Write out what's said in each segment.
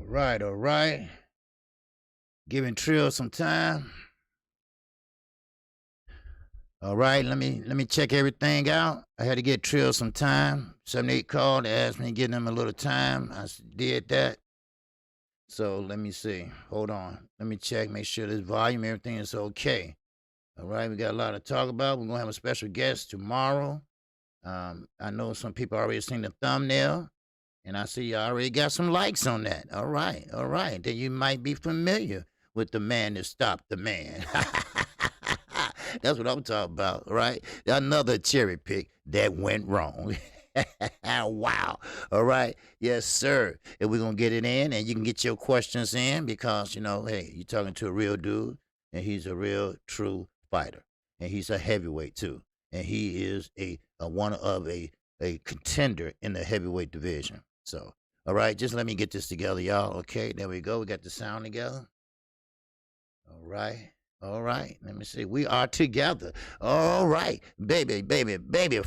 All right. Giving Trill some time. All right, let me check everything out. I had to get Trill some time. 78 called, they asked me to give them a little time. I did that. So let me see. Hold on. Let me check, make sure this volume, everything is okay. All right, we got a lot to talk about. We're gonna have a special guest tomorrow. I know some people already seen the thumbnail, and I see you already got some likes on that. All right. Then you might be familiar with the man that stopped the man. That's what I'm talking about, right? Another cherry pick that went wrong. Wow. All right. Yes, sir. And we're going to get it in, and you can get your questions in because, hey, you're talking to a real dude, and he's a real, true fighter. And he's a heavyweight, too. And he is a one of a contender in the heavyweight division. So, all right, just let me get this together, y'all. Okay, there we go. We got the sound together. All right. All right. Let me see. We are together. All right. Baby,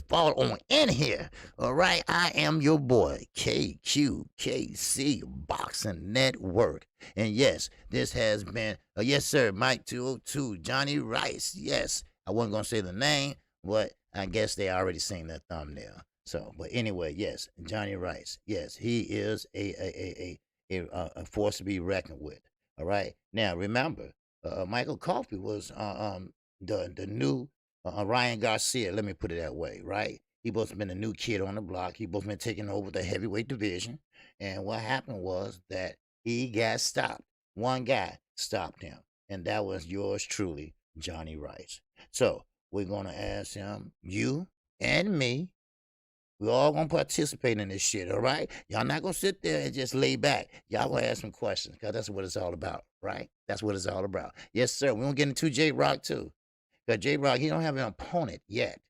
fall on in here. All right. I am your boy, KQKC Boxing Network. And yes, this has been, yes, sir, Mike 202, Johnny Rice. Yes. I wasn't going to say the name, but I guess they already seen that thumbnail. So, but anyway, yes, Johnny Rice. Yes, he is a force to be reckoned with. All right. Now, remember, Michael Coffey was the new Ryan Garcia. Let me put it that way, right? He supposed to been a new kid on the block. He supposed to been taking over the heavyweight division. And what happened was that he got stopped. One guy stopped him, and that was yours truly, Johnny Rice. So we're gonna ask him, you and me. We all gonna participate in this shit, all right? Y'all not gonna sit there and just lay back. Y'all gonna ask some questions, because that's what it's all about, right? That's what it's all about. Yes, sir. We're gonna get into J-Rock too. Because J-Rock, he don't have an opponent yet,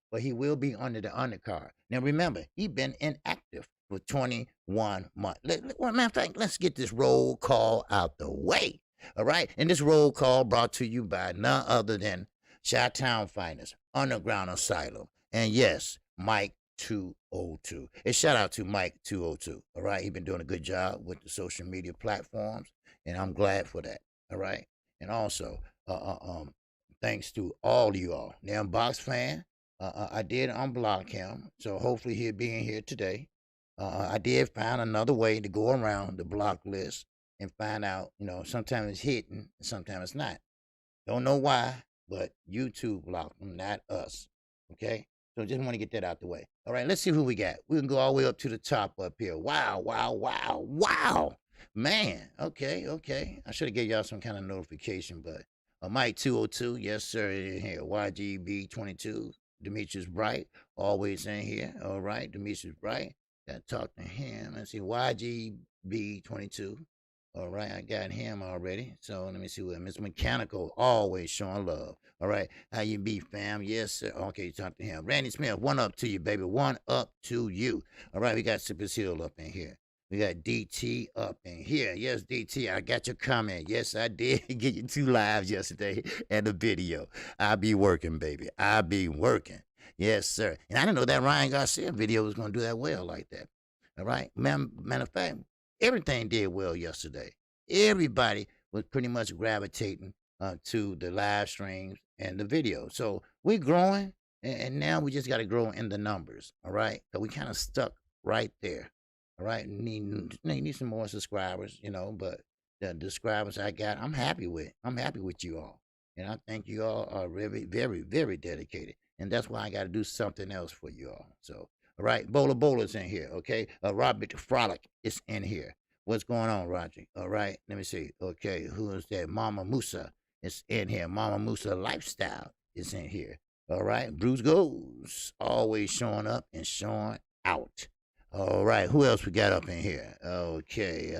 but he will be under the undercard. Now remember, he been inactive for 21 months. Well, matter of fact, let's get this roll call out the way. All right? And this roll call brought to you by none other than Chi-Town Finest, Underground Asylum, and yes, Mike 202. And shout out to Mike 202. All right, he's been doing a good job with the social media platforms, and I'm glad for that. All right, and also, thanks to all of you all. Now, Box fan, I did unblock him, so hopefully he'll be in here today. I did find another way to go around the block list and find out, sometimes it's hidden, and sometimes it's not. Don't know why, but YouTube blocked them, not us. Okay? So just want to get that out the way. All right, let's see who we got. We can go all the way up to the top up here. Wow. Man, okay. I should have gave y'all some kind of notification, but Mike 202, yes, sir, in here. YGB22, Demetrius Bright, always in here. All right, Demetrius Bright. Got to talk to him. Let's see, YGB22. All right, I got him already. So let me see what Miss Mechanical always showing love. All right, how you be, fam? Yes, sir. Okay, talk to him. Randy Smith, one up to you, baby. One up to you. All right, we got Sippers Hill up in here. We got DT up in here. Yes, DT, I got your comment. Yes, I did get you 2 lives yesterday and a video. I be working, baby. I be working. Yes, sir. And I didn't know that Ryan Garcia video was going to do that well like that. All right. Matter of fact, everything did well yesterday. Everybody was pretty much gravitating to the live streams and the video. So we're growing, and now we just got to grow in the numbers. All right. So we kind of stuck right there. All right. Need some more subscribers, but the subscribers I got, I'm happy with. I'm happy with you all. And I think you all are very, very, very dedicated. And that's why I got to do something else for you all. So, all right, Bola's in here, okay? Robert Frolic is in here. What's going on, Roger? All right, let me see. Okay, who is that? Mama Musa is in here. Mama Musa Lifestyle is in here. All right, Bruce Goes, always showing up and showing out. All right, who else we got up in here? Okay,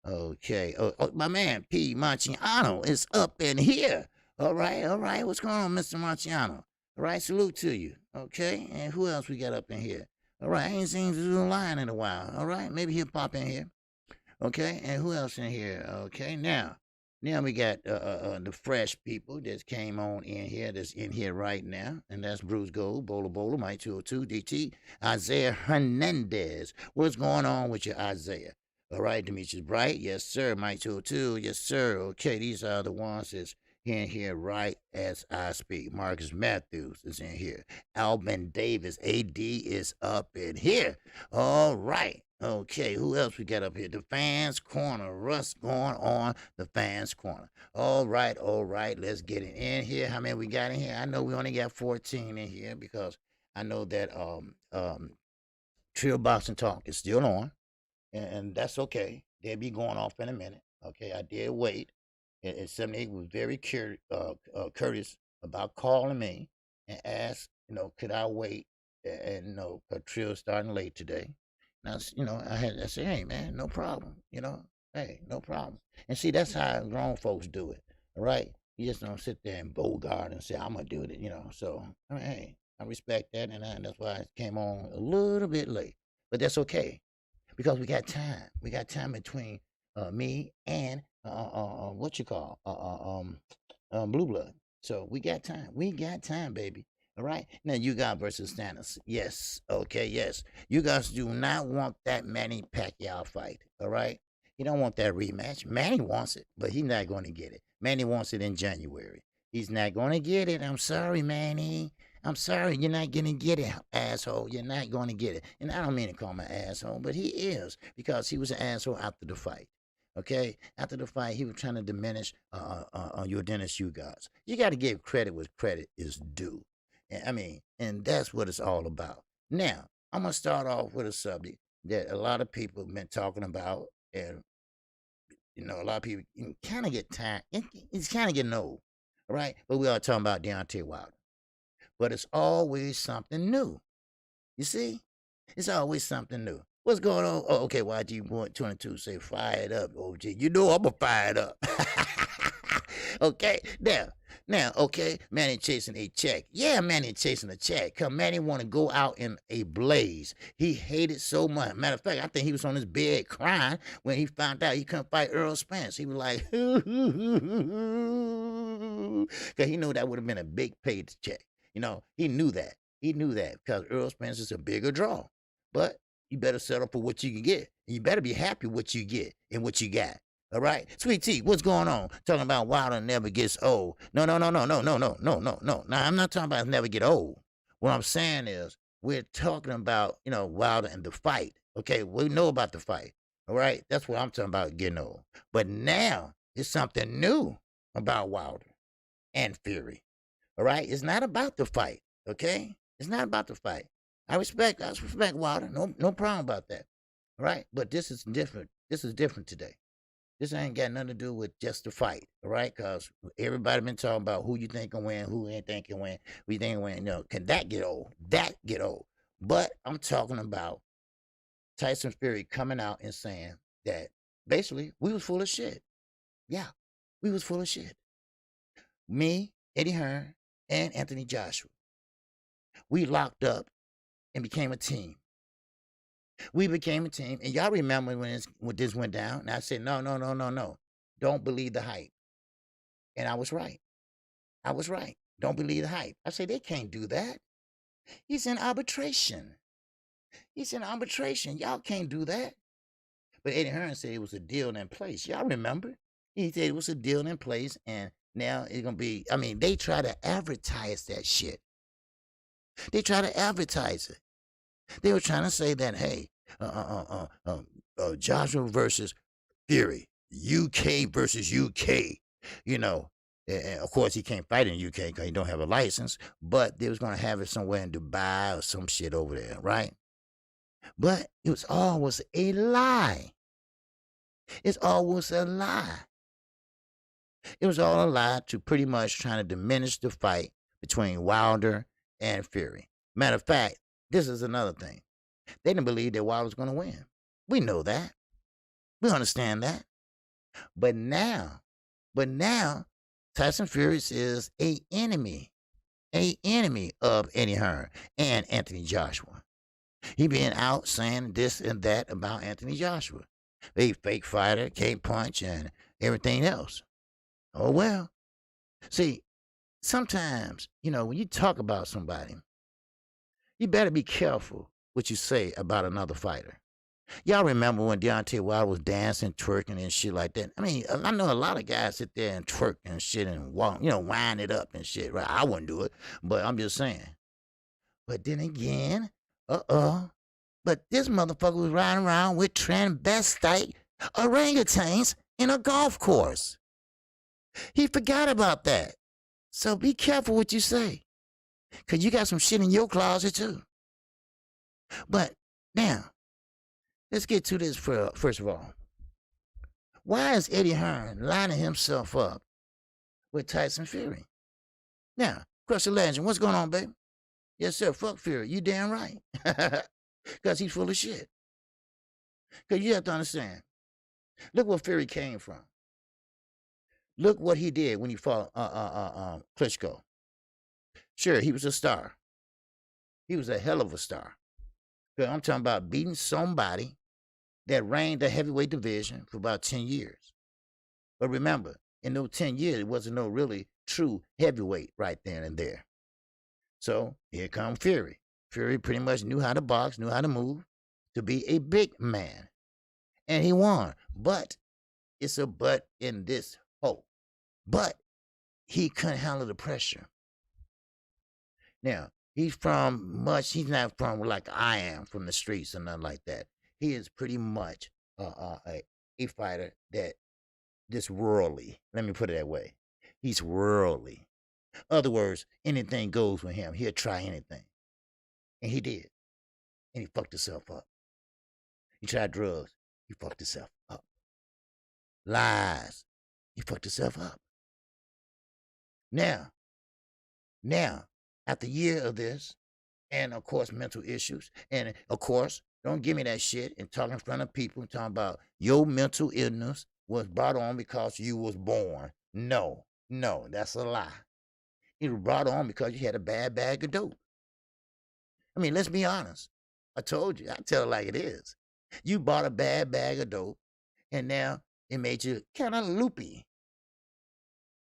Okay, my man P. Marciano is up in here. All right, what's going on, Mr. Marciano? All right, salute to you. Okay, and who else we got up in here? All right, I ain't seen Zulu Lion in a while. All right, maybe he'll pop in here. Okay, and who else in here? Okay, now we got the fresh people that came on in here, that's in here right now, and that's Bruce Gold, Bola, Mike 202, DT, Isaiah Hernandez. What's going on with you, Isaiah? All right, Demetrius Bright. Yes, sir. Mike 202. Yes, sir. Okay, these are the ones that's in here right as I speak. Marcus Matthews is in here. Alvin Davis, AD, is up in here. All right. Okay, who else we got up here? The Fans Corner. What's going on the Fans Corner? All right, let's get it in here. How many we got in here? I know we only got 14 in here because I know that Trill Boxing Talk is still on, and that's okay. They'll be going off in a minute. Okay, I did wait, and 78 was very courteous about calling me and asked, could I wait? And Trill starting late today. Now, I said, hey man, no problem. Hey, no problem. And see, that's how grown folks do it. All right, you just don't sit there and bogart and say I'm gonna do it. So I mean, hey, I respect that, and that's why I came on a little bit late, but that's okay because we got time. We got time between me and what you call Blue Blood. So we got time. We got time, baby. All right. Now you got versus Stannis. Yes. Okay. Yes. You guys do not want that Manny Pacquiao fight. All right. You don't want that rematch. Manny wants it, but he's not going to get it. Manny wants it in January. He's not going to get it. I'm sorry, Manny. I'm sorry, you're not going to get it, asshole. You're not going to get it. And I don't mean to call him an asshole, but he is because he was an asshole after the fight. Okay? After the fight, he was trying to diminish your Dennis you guys. You got to give credit where credit is due. And that's what it's all about. Now, I'm going to start off with a subject that a lot of people have been talking about. And, a lot of people kind of get tired. It's kind of getting old. All right? But we are talking about Deontay Wilder. But it's always something new. You see? It's always something new. What's going on? Oh, okay, YG22 say fire it up, OG. You know I'm going to fire it up. Okay, now, okay, Manny chasing a check. Yeah, Manny chasing a check. Cause Manny want to go out in a blaze. He hated so much. Matter of fact, I think he was on his bed crying when he found out he couldn't fight Earl Spence. He was like, cause he knew that would have been a big paycheck. He knew that. He knew that because Earl Spence is a bigger draw. But you better settle for what you can get. And you better be happy what you get and what you got. All right? Sweet Tea, what's going on? Talking about Wilder never gets old. No. Now, I'm not talking about never get old. What I'm saying is we're talking about, Wilder and the fight. Okay? We know about the fight. All right? That's what I'm talking about getting old. But now it's something new about Wilder and Fury. All right? It's not about the fight. Okay? It's not about the fight. I respect Wilder. No problem about that. All right? But this is different. This is different today. This ain't got nothing to do with just the fight, all right? Because everybody been talking about who you think can win, who ain't think can win, who you think can win. Can that get old? That get old. But I'm talking about Tyson Fury coming out and saying that basically we was full of shit. Yeah, we was full of shit. Me, Eddie Hearn, and Anthony Joshua. We locked up and became a team. We became a team, and y'all remember when this went down, and I said, no. Don't believe the hype. And I was right. Don't believe the hype. I said, they can't do that. He's in arbitration. Y'all can't do that. But Eddie Hearn said it was a deal in place. Y'all remember? He said it was a deal in place, and now it's going to be, they try to advertise that shit. They try to advertise it. They were trying to say that, hey, Joshua versus Fury, UK versus UK. And of course, he can't fight in UK because he don't have a license. But they was going to have it somewhere in Dubai or some shit over there, right? But it was always a lie. It's always a lie. It was all a lie to pretty much trying to diminish the fight between Wilder and Fury. Matter of fact, this is another thing. They didn't believe that Wilder was going to win. We know that. We understand that. But now, Tyson Fury is an enemy of Eddie Hearn and Anthony Joshua. He been out saying this and that about Anthony Joshua. He fake fighter, can't punch, and everything else. Oh, well. See, sometimes, when you talk about somebody, you better be careful what you say about another fighter. Y'all remember when Deontay Wilder was dancing, twerking, and shit like that? I mean, I know a lot of guys sit there and twerk and shit and walk, wind it up and shit, right? I wouldn't do it, but I'm just saying. But then again, but this motherfucker was riding around with transvestite orangutans in a golf course. He forgot about that. So be careful what you say, because you got some shit in your closet too. But now, let's get to this first of all. Why is Eddie Hearn lining himself up with Tyson Fury? Now, Crush the Legend, what's going on, baby? Yes, sir, fuck Fury. You damn right. Because he's full of shit. Because you have to understand. Look where Fury came from. Look what he did when he fought Klitschko. Sure, he was a star. He was a hell of a star. But I'm talking about beating somebody that reigned the heavyweight division for about 10 years. But remember, in those 10 years, it wasn't no really true heavyweight right then and there. So here comes Fury. Fury pretty much knew how to box, knew how to move, to be a big man. And he won. But it's a but in this hole. But he couldn't handle the pressure. Now, he's not from like I am, from the streets or nothing like that. He is pretty much a fighter that just worldly. Let me put it that way. He's worldly. In other words, anything goes with him. He'll try anything. And he did. And he fucked himself up. He tried drugs. He fucked himself up. Lies. He fucked himself up. Now, after a year of this, and of course, mental issues, and of course, don't give me that shit and talk in front of people talking about your mental illness was brought on because you was born. No, that's a lie. It was brought on because you had a bad bag of dope. I mean, let's be honest. I told you. I tell it like it is. You bought a bad bag of dope, and now it made you kind of loopy.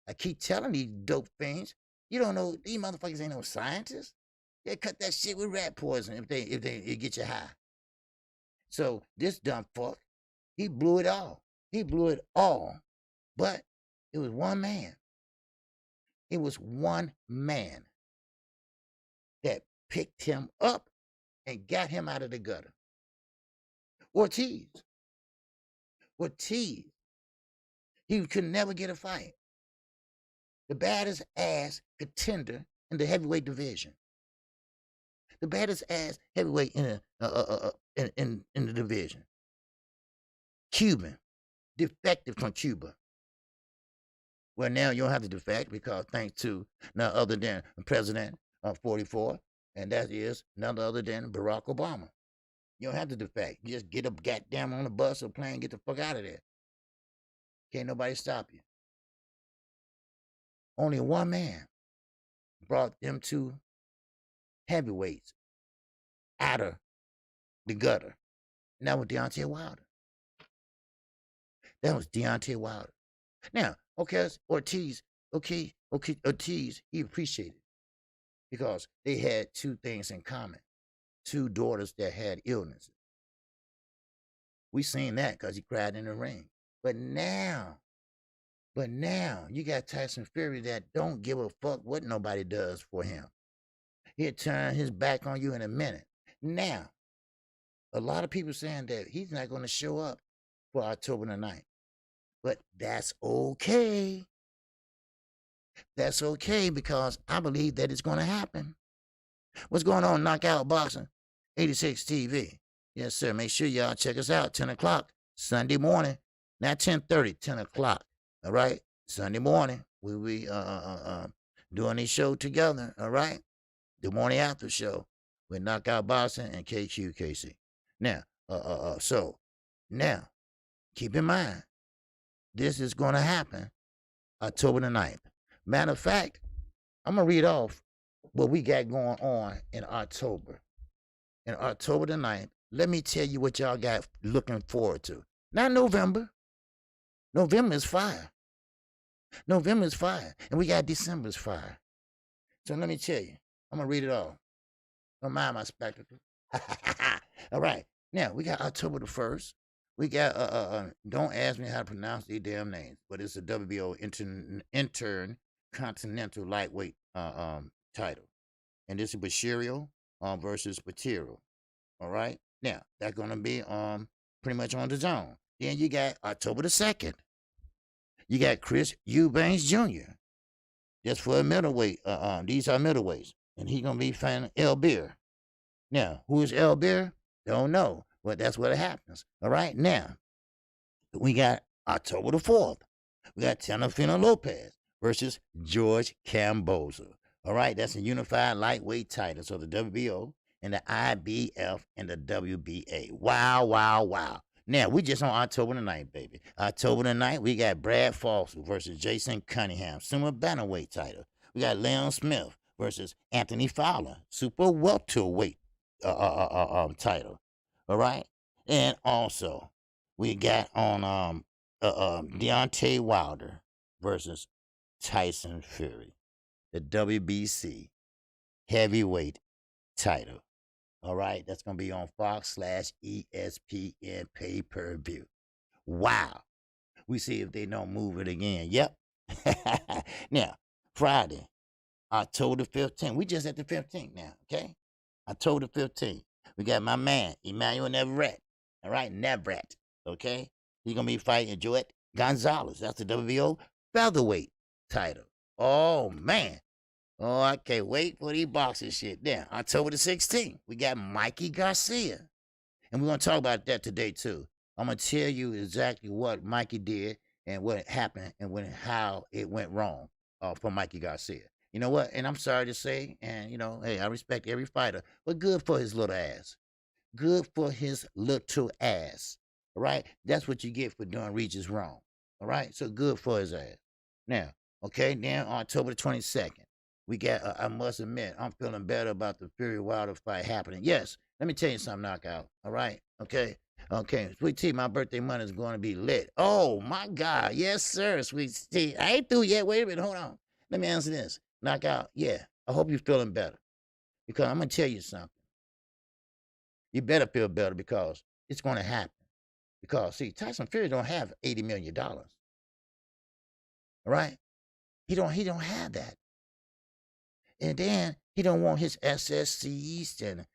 I keep telling these dope fiends, you don't know, these motherfuckers ain't no scientists. They cut that shit with rat poison if they get you high. So this dumb fuck, he blew it all. But it was one man. It was one man that picked him up and got him out of the gutter. Ortiz. He could never get a fight. The baddest ass contender in the heavyweight division. The baddest ass heavyweight in the division. Cuban. Defected from Cuba. Well, now you don't have to defect because thanks to none other than President 44, and that is none other than Barack Obama. You don't have to defect. You just get up, goddamn, on the bus or plane, get the fuck out of there. Can't nobody stop you. Only one man brought them two heavyweights out of the gutter. And that was Deontay Wilder. Now, okay, Ortiz, he appreciated it because they had two things in common. Two daughters that had illnesses. We seen that because he cried in the ring. But now, you got Tyson Fury that don't give a fuck what nobody does for him. He'll turn his back on you in a minute. Now, a lot of people saying that he's not going to show up for October the 9th. But that's okay. That's okay because I believe that it's going to happen. What's going on, Knockout Boxing? 86 TV. Yes, sir. Make sure y'all check us out. 10 o'clock Sunday morning. Not 10:30, 10 o'clock. All right? Sunday morning. We'll be doing this show together. All right? The morning after show with Knockout Boxing and KQKC. Now, so now, keep in mind, this is going to happen October the 9th. Matter of fact, I'm going to read off what we got going on in October. In October the 9th, let me tell you what y'all got looking forward to. Not November. November is fire. And we got December's fire. So let me tell you. I'm going to read it all. Don't mind my spectacle. All right. Now, we got October the 1st. We got, don't ask me how to pronounce these damn names, but it's a WBO intern continental lightweight title. And this is Bashirio versus Batiro. All right. Now, that's going to be pretty much on the zone. Then you got October the 2nd. You got Chris Eubanks Jr. Just for a middleweight. These are middleweights. And he's going to be fighting El Beer. Now, who is El Beer? Don't know. But that's what happens. All right. Now, we got October the 4th. We got Teofimo Lopez versus George Kamboza. All right. That's a unified lightweight title. So the WBO and the IBF and the WBA. Wow, wow, wow. Now, we just on October the 9th, baby. October the 9th, we got Brad Foster versus Jason Cunningham, super bantamweight title. We got Leon Smith versus Anthony Fowler, super welterweight title. All right? And also, we got on Deontay Wilder versus Tyson Fury, the WBC heavyweight title. All right, that's going to be on Fox/ESPN pay-per-view. Wow. We see if they don't move it again. Yep. Now, Friday, October 15th. We just at the 15th now, okay? October 15th. We got my man, Emmanuel Navarrete. All right, Navarrete, okay? He's going to be fighting Joet Gonzalez. That's the WBO featherweight title. Oh, man. Oh, I can't wait for these boxing shit. Now, October the 16th, we got Mikey Garcia. And we're going to talk about that today, too. I'm going to tell you exactly what Mikey did and what happened and how it went wrong for Mikey Garcia. You know what? And I'm sorry to say, and, you know, hey, I respect every fighter, but good for his little ass. Good for his little ass. All right? That's what you get for doing Regis wrong. All right? So good for his ass. Now, okay, then on October the 22nd, we got, I must admit, I'm feeling better about the Fury Wilder fight happening. Yes, let me tell you something, Knockout. All right? Okay? Okay, Sweet Tea, my birthday money is going to be lit. Oh, my God. Yes, sir, Sweet Tea. I ain't through yet. Wait a minute. Hold on. Let me answer this. Knockout, yeah, I hope you're feeling better. Because I'm going to tell you something. You better feel better because it's going to happen. Because, see, Tyson Fury don't have $80 million. All right? He don't have that. And then he don't want his SSCs and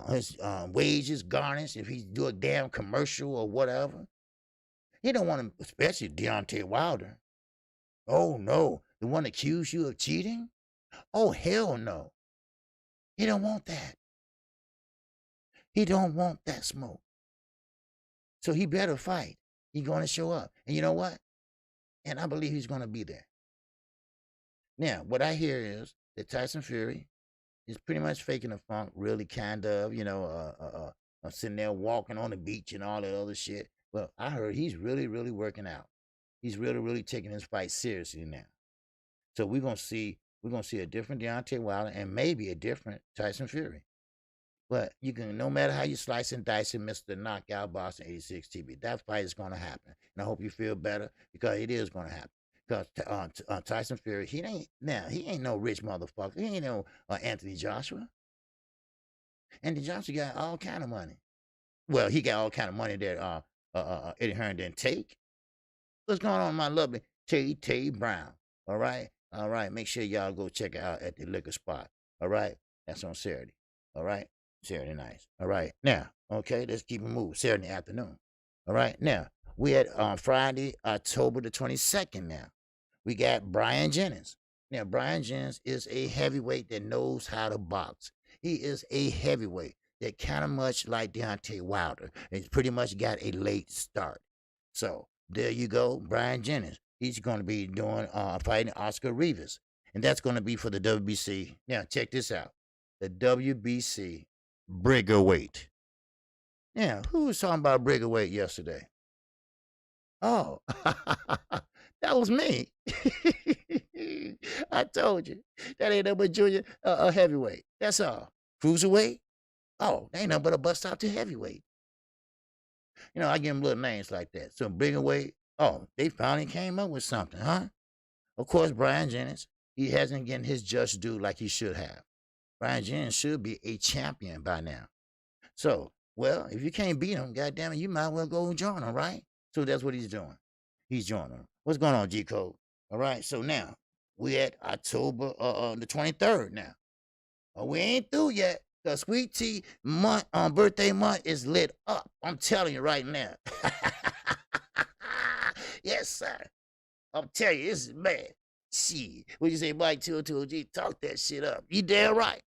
his wages garnished if he do a damn commercial or whatever. He don't want him, especially Deontay Wilder. Oh, no. The one accused you of cheating? Oh, hell no. He don't want that. He don't want that smoke. So he better fight. He's going to show up. And you know what? And I believe he's going to be there. Now, what I hear is that Tyson Fury is pretty much faking the funk, really kind of, you know, sitting there walking on the beach and all that other shit. Well, I heard he's really, really working out. He's really, really taking his fight seriously now. So we're gonna see a different Deontay Wilder and maybe a different Tyson Fury. But you can, no matter how you slice and dice it, Mr. Knockout Boston 86 TV, that fight is gonna happen. And I hope you feel better because it is gonna happen. Because Tyson Fury, he ain't no rich motherfucker. He ain't no Anthony Joshua. Anthony Joshua got all kind of money. Well, he got all kind of money that Eddie Hearn didn't take. What's going on, my lovely Tay Brown? All right? All right, make sure y'all go check it out at the liquor spot. All right? That's on Saturday. All right? Saturday nights. All right? Now, okay, let's keep it moving. Saturday afternoon. All right? Now, we had Friday, October the 22nd now. We got Brian Jennings. Now, Brian Jennings is a heavyweight that knows how to box. He is a heavyweight that kind of much like Deontay Wilder. He's pretty much got a late start. So, there you go, Brian Jennings. He's going to be doing fighting Oscar Rivas. And that's going to be for the WBC. Now, check this out. The WBC Briggerweight. Now, who was talking about Briggerweight yesterday? Oh, that was me. I told you. That ain't nothing but junior heavyweight. That's all. Cruiserweight? Oh, they ain't nothing but a bust out to heavyweight. You know, I give them little names like that. So Briggerweight, oh, they finally came up with something, huh? Of course, Brian Jennings, he hasn't getting his just due like he should have. Brian Jennings should be a champion by now. So Well, if you can't beat him, goddamn it, you might well go and join him, right? So that's what he's doing. He's joining him. What's going on, G Code? All right. So now we at October the 23rd now. We ain't through yet. The Sweet Tea month birthday month is lit up. I'm telling you right now. Yes, sir. I'm telling you, this is bad. Shit. What you say, Mike 202G? Talk that shit up. You damn right.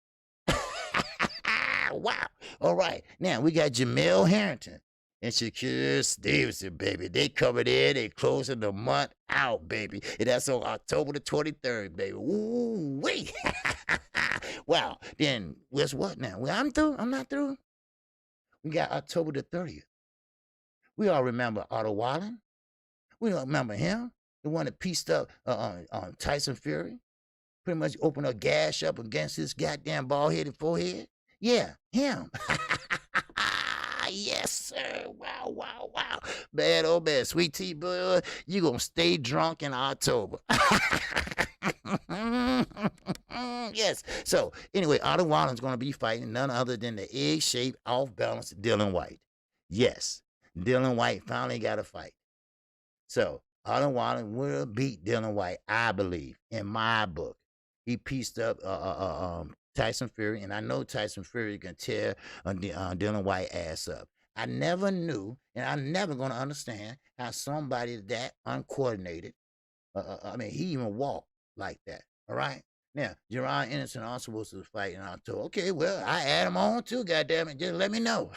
Wow. All right. Now we got Jamel Harrington and Shakir Stevenson, baby. They covered in. They closing the month out, baby. And that's on October the 23rd, baby. Ooh, wait. Wow. Then guess what now? Well, I'm through. I'm not through. We got October the 30th. We all remember Otto Wallen. We don't remember him. The one that pieced up Tyson Fury. Pretty much opened a gash up against his goddamn bald-headed forehead. Yeah, him. Yes, sir. Wow, wow, wow. Bad old bad. Sweet Tea, boy, you going to stay drunk in October. Yes. So, anyway, Otto Wallen's going to be fighting none other than the egg-shaped, off-balance Dylan White. Yes, Dylan White finally got a fight. So, Otto Wallen will beat Dylan White, I believe, in my book. He pieced up Tyson Fury, and I know Tyson Fury can tear Dylan White ass up. I never knew, and I'm never going to understand how somebody that uncoordinated, he even walked like that, all right? Now, Jerron Anderson also was to fight in October. Okay, well, I add him on too, goddammit. Just let me know.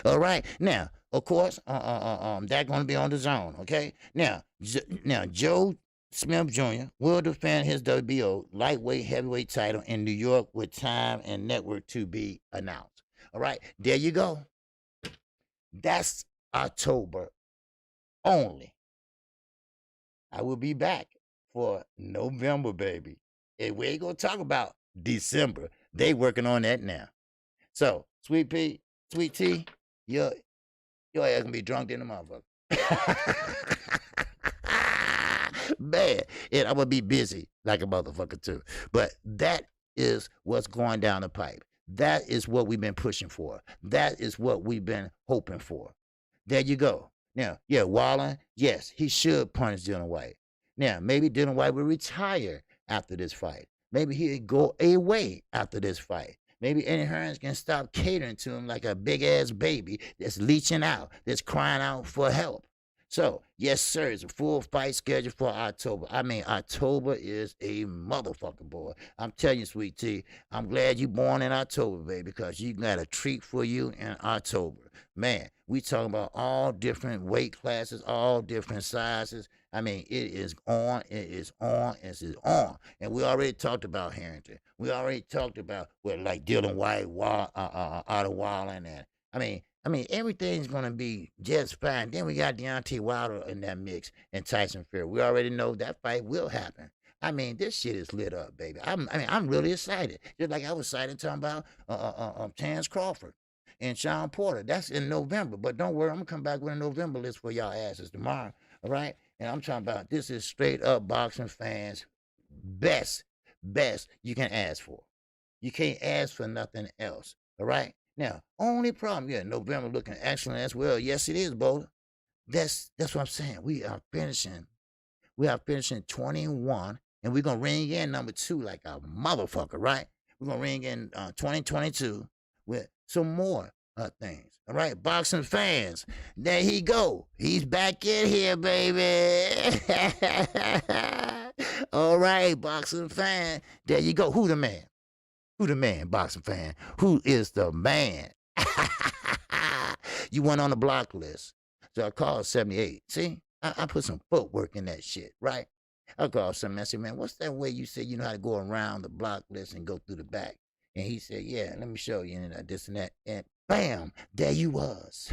All right. Now, of course, that's going to be on the zone, okay? Now, Joe Smith Jr. will defend his WBO lightweight heavyweight title in New York with time and network to be announced. All right, there you go. That's October only. I will be back for November, baby. And we ain't going to talk about December. They working on that now. So, Sweet Tea, your ass going to be drunk in the motherfucker. Bad. And I'm going to be busy like a motherfucker too. But that is what's going down the pipe. That is what we've been pushing for. That is what we've been hoping for. There you go. Now, yeah, Wallen, yes, he should punish Dylan White. Now, maybe Dylan White will retire after this fight. Maybe he'll go away after this fight. Maybe Eddie Hearn can stop catering to him like a big-ass baby that's leeching out, that's crying out for help. So, yes, sir, it's a full fight schedule for October. October is a motherfucker, boy. I'm telling you, Sweet Tea, I'm glad you born in October, baby, because you got a treat for you in October. Man, we talking about all different weight classes, all different sizes. It is on, it is on, it is on. And we already talked about Harrington. We already talked about, like Dylan White, Otto Wallen, and everything's going to be just fine. Then we got Deontay Wilder in that mix and Tyson Fury. We already know that fight will happen. This shit is lit up, baby. I'm really excited. Just like I was excited talking about Terrence Crawford and Sean Porter. That's in November. But don't worry, I'm going to come back with a November list for y'all asses tomorrow. All right? And I'm talking about this is straight up boxing fans' best you can ask for. You can't ask for nothing else. All right? Now, only problem, November looking excellent as well. Yes, it is, Boulder. That's what I'm saying. We are finishing 21, and we're going to ring in number 2 like a motherfucker, right? We're going to ring in 2022 with some more things. All right, boxing fans, there he go. He's back in here, baby. All right, boxing fan, there you go. Who the man? Who the man, boxing fan? Who is the man? You went on the block list. So I called 78. See, I put some footwork in that shit, right? I called something. I said, man, what's that way you said you know how to go around the block list and go through the back? And he said, yeah, let me show you, and this and that. And bam, there you was.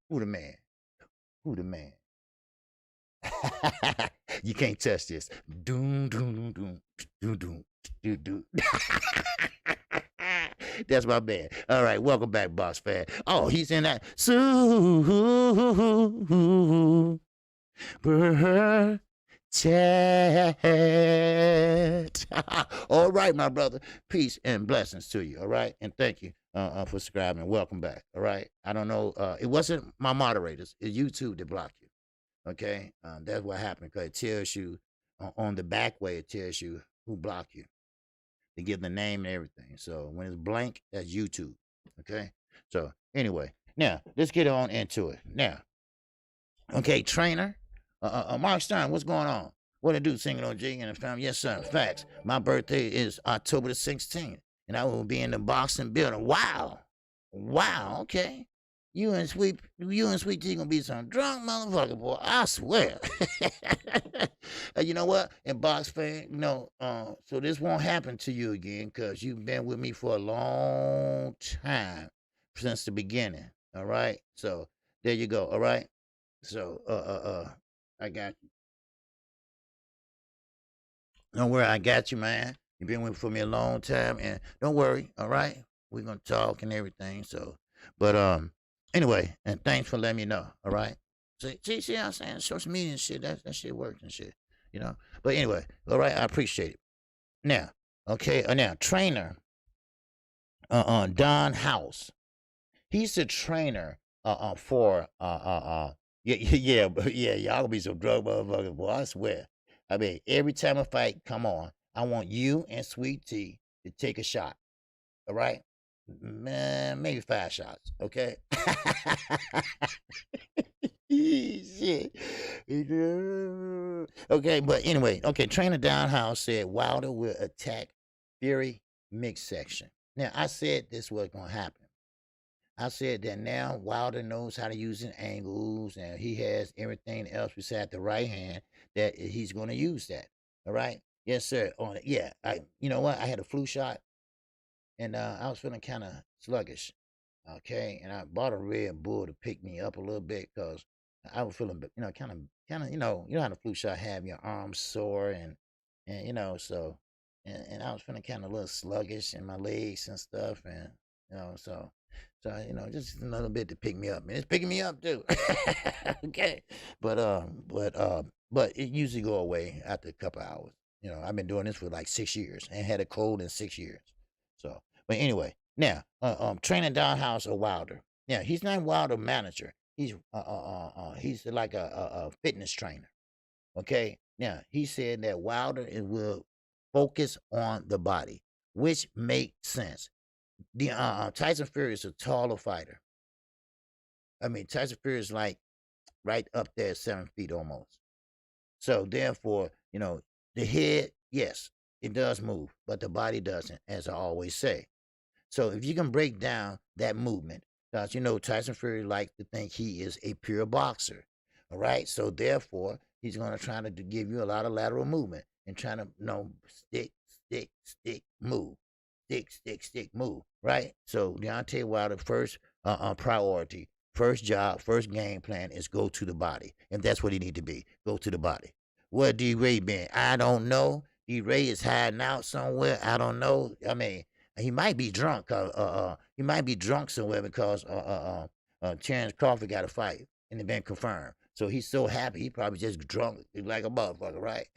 Who the man? Who the man? You can't touch this. Doom, doom, doom, doom, doom, doom, doom. That's my man. All right, welcome back, box fan. Oh, he's in that super chat. All right, my brother. Peace and blessings to you. All right, and thank you for subscribing. Welcome back. All right. I don't know. It wasn't my moderators. It's YouTube that blocked you. Okay. That's what happened because it tells you on the back way. It tells you who blocked you. They give the name and everything. So when it's blank, that's YouTube. Okay. So anyway, now let's get on into it. Now, okay, trainer, Mark Stein, what's going on? What to do, singing on G and the family? Yes, sir. Facts. My birthday is October the 16th, and I will be in the boxing building. Wow. Wow. Okay. You and Sweet T gonna be some drunk motherfucker, boy. I swear. You know what? And box fan, so this won't happen to you again because you've been with me for a long time since the beginning. All right. So there you go. All right. So I got you. Don't worry, I got you, man. You've been with for me a long time, and don't worry. All right. We're gonna talk and everything. So, but anyway, and thanks for letting me know. All right. See what I'm saying? Social media and shit, that shit works and shit. But anyway, all right, I appreciate it. Now, okay, now trainer Don House. He's the trainer for yeah, y'all gonna be some drug motherfuckers, boy. I swear. I mean, every time a fight come on, I want you and Sweet Tea to take a shot. All right? Man, maybe 5 shots, okay? Shit. Okay, but anyway, okay, trainer Don House said Wilder will attack Fury midsection. Now, I said this was gonna happen. I said that now Wilder knows how to use his angles and he has everything else beside the right hand that he's going to use that. All right. Yes, sir. On it. Yeah. You know what? I had a flu shot and I was feeling kind of sluggish. Okay. And I bought a Red Bull to pick me up a little bit because I was feeling, kind of, you know how the flu shot have your arms sore so, and I was feeling kind of a little sluggish in my legs and stuff. And, so just a little bit to pick me up. Man, it's picking me up too. Okay, but it usually go away after a couple hours. I've been doing this for like 6 years and had a cold in 6 years. So, but anyway, now, training Don House or Wilder. Yeah, he's not Wilder manager. He's like a fitness trainer. Okay, now he said that Wilder will focus on the body, which makes sense. The Tyson Fury is a taller fighter. I mean, Tyson Fury is like right up there, 7 feet almost. So therefore, the head, yes, it does move, but the body doesn't, as I always say. So if you can break down that movement, because Tyson Fury likes to think he is a pure boxer. All right. So therefore, he's going to try to give you a lot of lateral movement and trying to, stick, move. Stick, move, right? So Deontay Wilder first priority, first job, first game plan is go to the body. And that's what he need to be. Go to the body. Where D-Ray been? I don't know. D-Ray is hiding out somewhere. I don't know. I mean, he might be drunk. He might be drunk somewhere because Terrence Crawford got a fight and it been confirmed. So he's so happy, he probably just drunk like a motherfucker, right?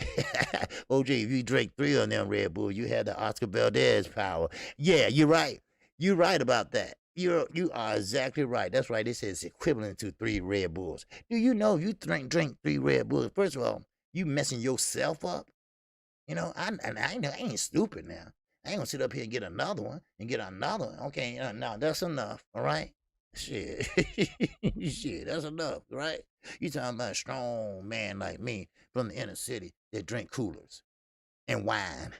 OG, if you drink 3 of them Red Bull, you had the Oscar Valdez power. Yeah, you're right. You're right about that. You are exactly right. That's right. They say it's equivalent to 3 Red Bulls. Do you know if you drink 3 Red Bulls, first of all, you messing yourself up? I ain't stupid now. I ain't gonna sit up here and get another one and get another one. Okay, no, that's enough, all right? Shit. Shit, that's enough, right? You talking about a strong man like me from the inner city that drink coolers and wine.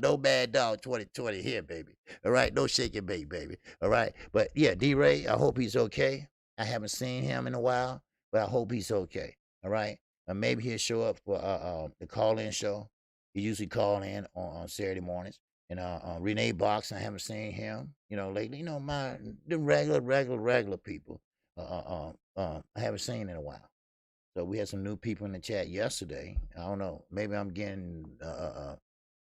No bad dog 2020 here, baby. All right, no shake and bake, baby. All right, but yeah, D-Ray, I hope he's okay. I haven't seen him in a while, but I hope he's okay. All right, maybe he'll show up for the call-in show. He usually call in on Saturday mornings. And Renee Box, I haven't seen him, lately. The regular people. I haven't seen in a while. So we had some new people in the chat yesterday. I don't know. Maybe I'm getting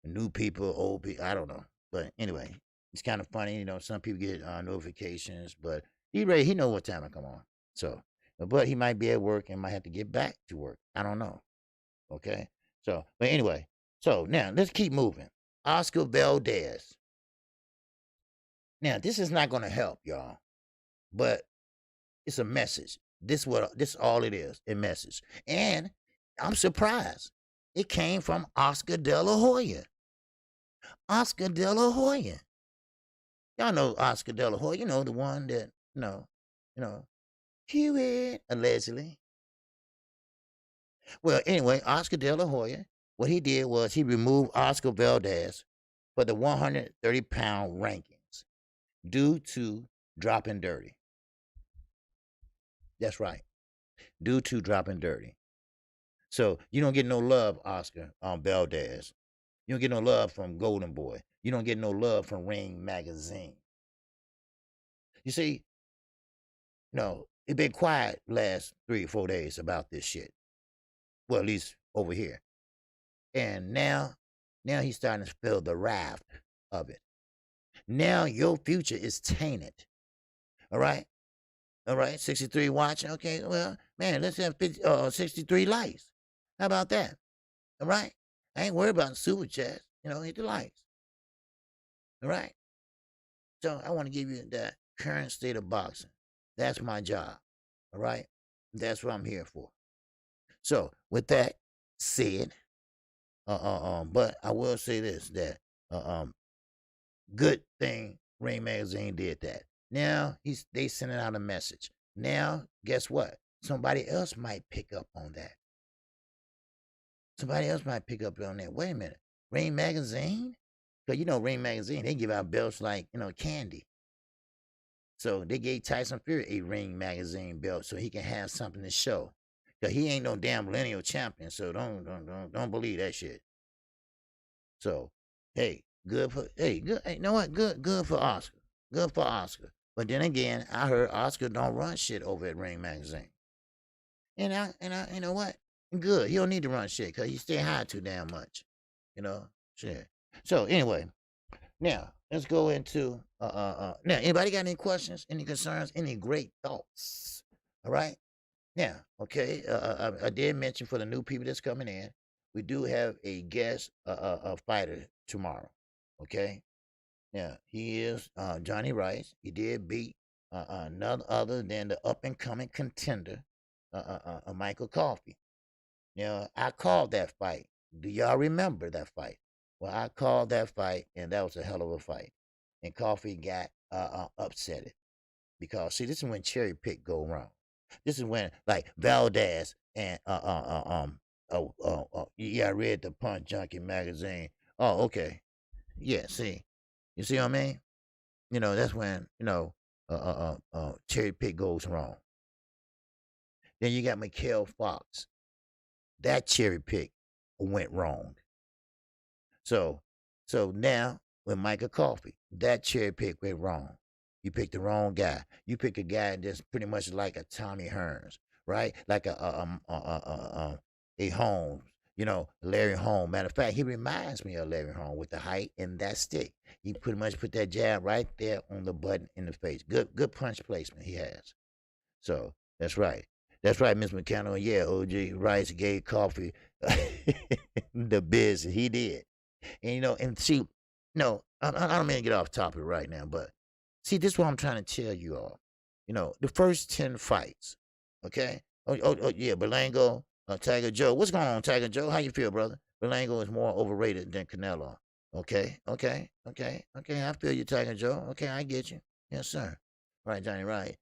new people, old people. I don't know. But anyway, it's kind of funny. Some people get notifications, but D-Ray, he know what time I come on. So, but he might be at work and might have to get back to work. I don't know. Okay. So, but anyway, so now let's keep moving. Oscar Valdez. Now, this is not going to help y'all, but it's a message. This all it is, a message. And I'm surprised. It came from Oscar De La Hoya. Oscar De La Hoya. Y'all know Oscar De La Hoya, the one that, Hewitt, allegedly. Well, anyway, Oscar De La Hoya, what he did was he removed Oscar Valdez for the 130-pound rankings due to dropping dirty. That's right. Due to dropping dirty. So you don't get no love, Oscar, Valdez. You don't get no love from Golden Boy. You don't get no love from Ring Magazine. You see, it's been quiet last 3 or 4 days about this shit. Well, at least over here. And now he's starting to feel the wrath of it. Now your future is tainted. All right? 63 watching. Okay, well, man, let's have 63 likes. How about that? All right? I ain't worried about super chats. Hit the likes. All right? So I want to give you the current state of boxing. That's my job. All right? That's what I'm here for. So with that said, but I will say this, that good thing Ring Magazine did that. Now they sending out a message. Now, guess what? Somebody else might pick up on that. Somebody else might pick up on that. Wait a minute. Ring Magazine? Because Ring Magazine, they give out belts like, candy. So they gave Tyson Fury a Ring Magazine belt so he can have something to show. Because he ain't no damn millennial champion, so don't believe that shit. So, hey, good. Hey, you know what? Good for Oscar. Good for Oscar. But then again, I heard Oscar don't run shit over at Ring Magazine. And I you know what? Good. He don't need to run shit because he stay high too damn much. Shit. So anyway, now let's go into now. Anybody got any questions, any concerns, any great thoughts? All right. Now, okay. I did mention for the new people that's coming in, we do have a guest a fighter tomorrow. Okay. Now he is Johnny Rice. He did beat none other than the up and coming contender, Michael Coffey. Now I called that fight. Do y'all remember that fight? Well, I called that fight, and that was a hell of a fight. And Coffey got upset because see, this is when cherry pick go wrong. This is when like Valdez and yeah, I read the Punch Junkie magazine. Oh, okay, yeah. See, you see what I mean? That's when cherry pick goes wrong. Then you got Mikhail Fox. That cherry pick went wrong. So now with Michael Coffey, that cherry pick went wrong. You picked the wrong guy. You pick a guy that's pretty much like a Tommy Hearns, right? Like a Holmes, Larry Holmes. Matter of fact, he reminds me of Larry Holmes with the height and that stick. He pretty much put that jab right there on the button in the face. Good punch placement he has. So that's right. That's right, Miss McCannell. Yeah, OG Rice gave Coffey the biz. He did. And and see, no, I don't mean to get off topic right now, but see, this is what I'm trying to tell you all. The first 10 fights, okay? Oh yeah, Berlango, Tiger Joe. What's going on, Tiger Joe? How you feel, brother? Berlango is more overrated than Canelo. Okay. I feel you, Tiger Joe. Okay, I get you. Yes, sir. Right, Johnny, right.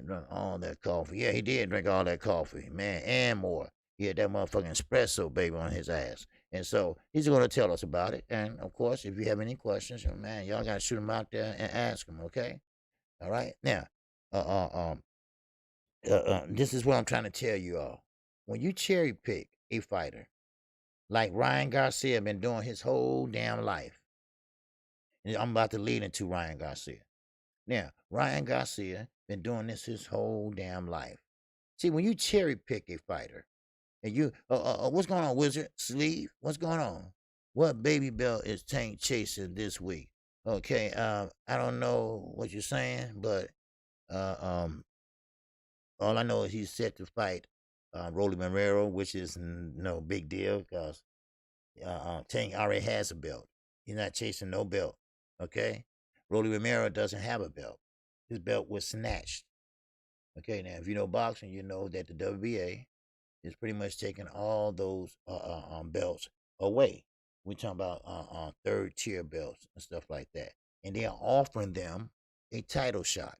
Drank all that coffee. Yeah, he did drink all that coffee, man, and more. He had that motherfucking espresso, baby, on his ass. And so he's going to tell us about it. And of course, if you have any questions, man, y'all got to shoot them out there and ask them, okay? All right. Now, this is what I'm trying to tell you all. When you cherry pick a fighter, like Ryan Garcia been doing his whole damn life, and I'm about to lead into Ryan Garcia. Now, Ryan Garcia been doing this his whole damn life. See, when you cherry pick a fighter, and you, what's going on, Wizard? Sleeve? What's going on? What baby belt is Tank chasing this week? Okay, I don't know what you're saying, but all I know is he's set to fight Rolly Monroe, which is no big deal because Tank already has a belt. He's not chasing no belt. Okay, Rolly Romero doesn't have a belt. His belt was snatched. Okay, now if you know boxing, you know that the WBA is pretty much taking all those belts away. We're talking about third tier belts and stuff like that, and they are offering them a title shot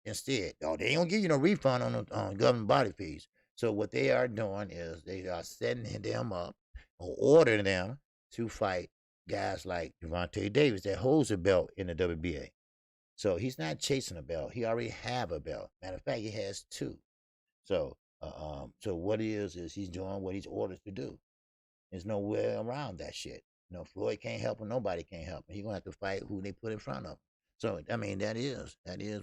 instead. Oh, they don't give you no refund on government body fees. So what they are doing is they are setting them up or ordering them to fight guys like Gervonta Davis that holds a belt in the WBA. So he's not chasing a belt. He already have a belt. Matter of fact, he has two. So what he is he's doing what he's ordered to do. There's no way around that shit. Floyd can't help him. Nobody can't help him. He's gonna have to fight who they put in front of him. So I mean, that is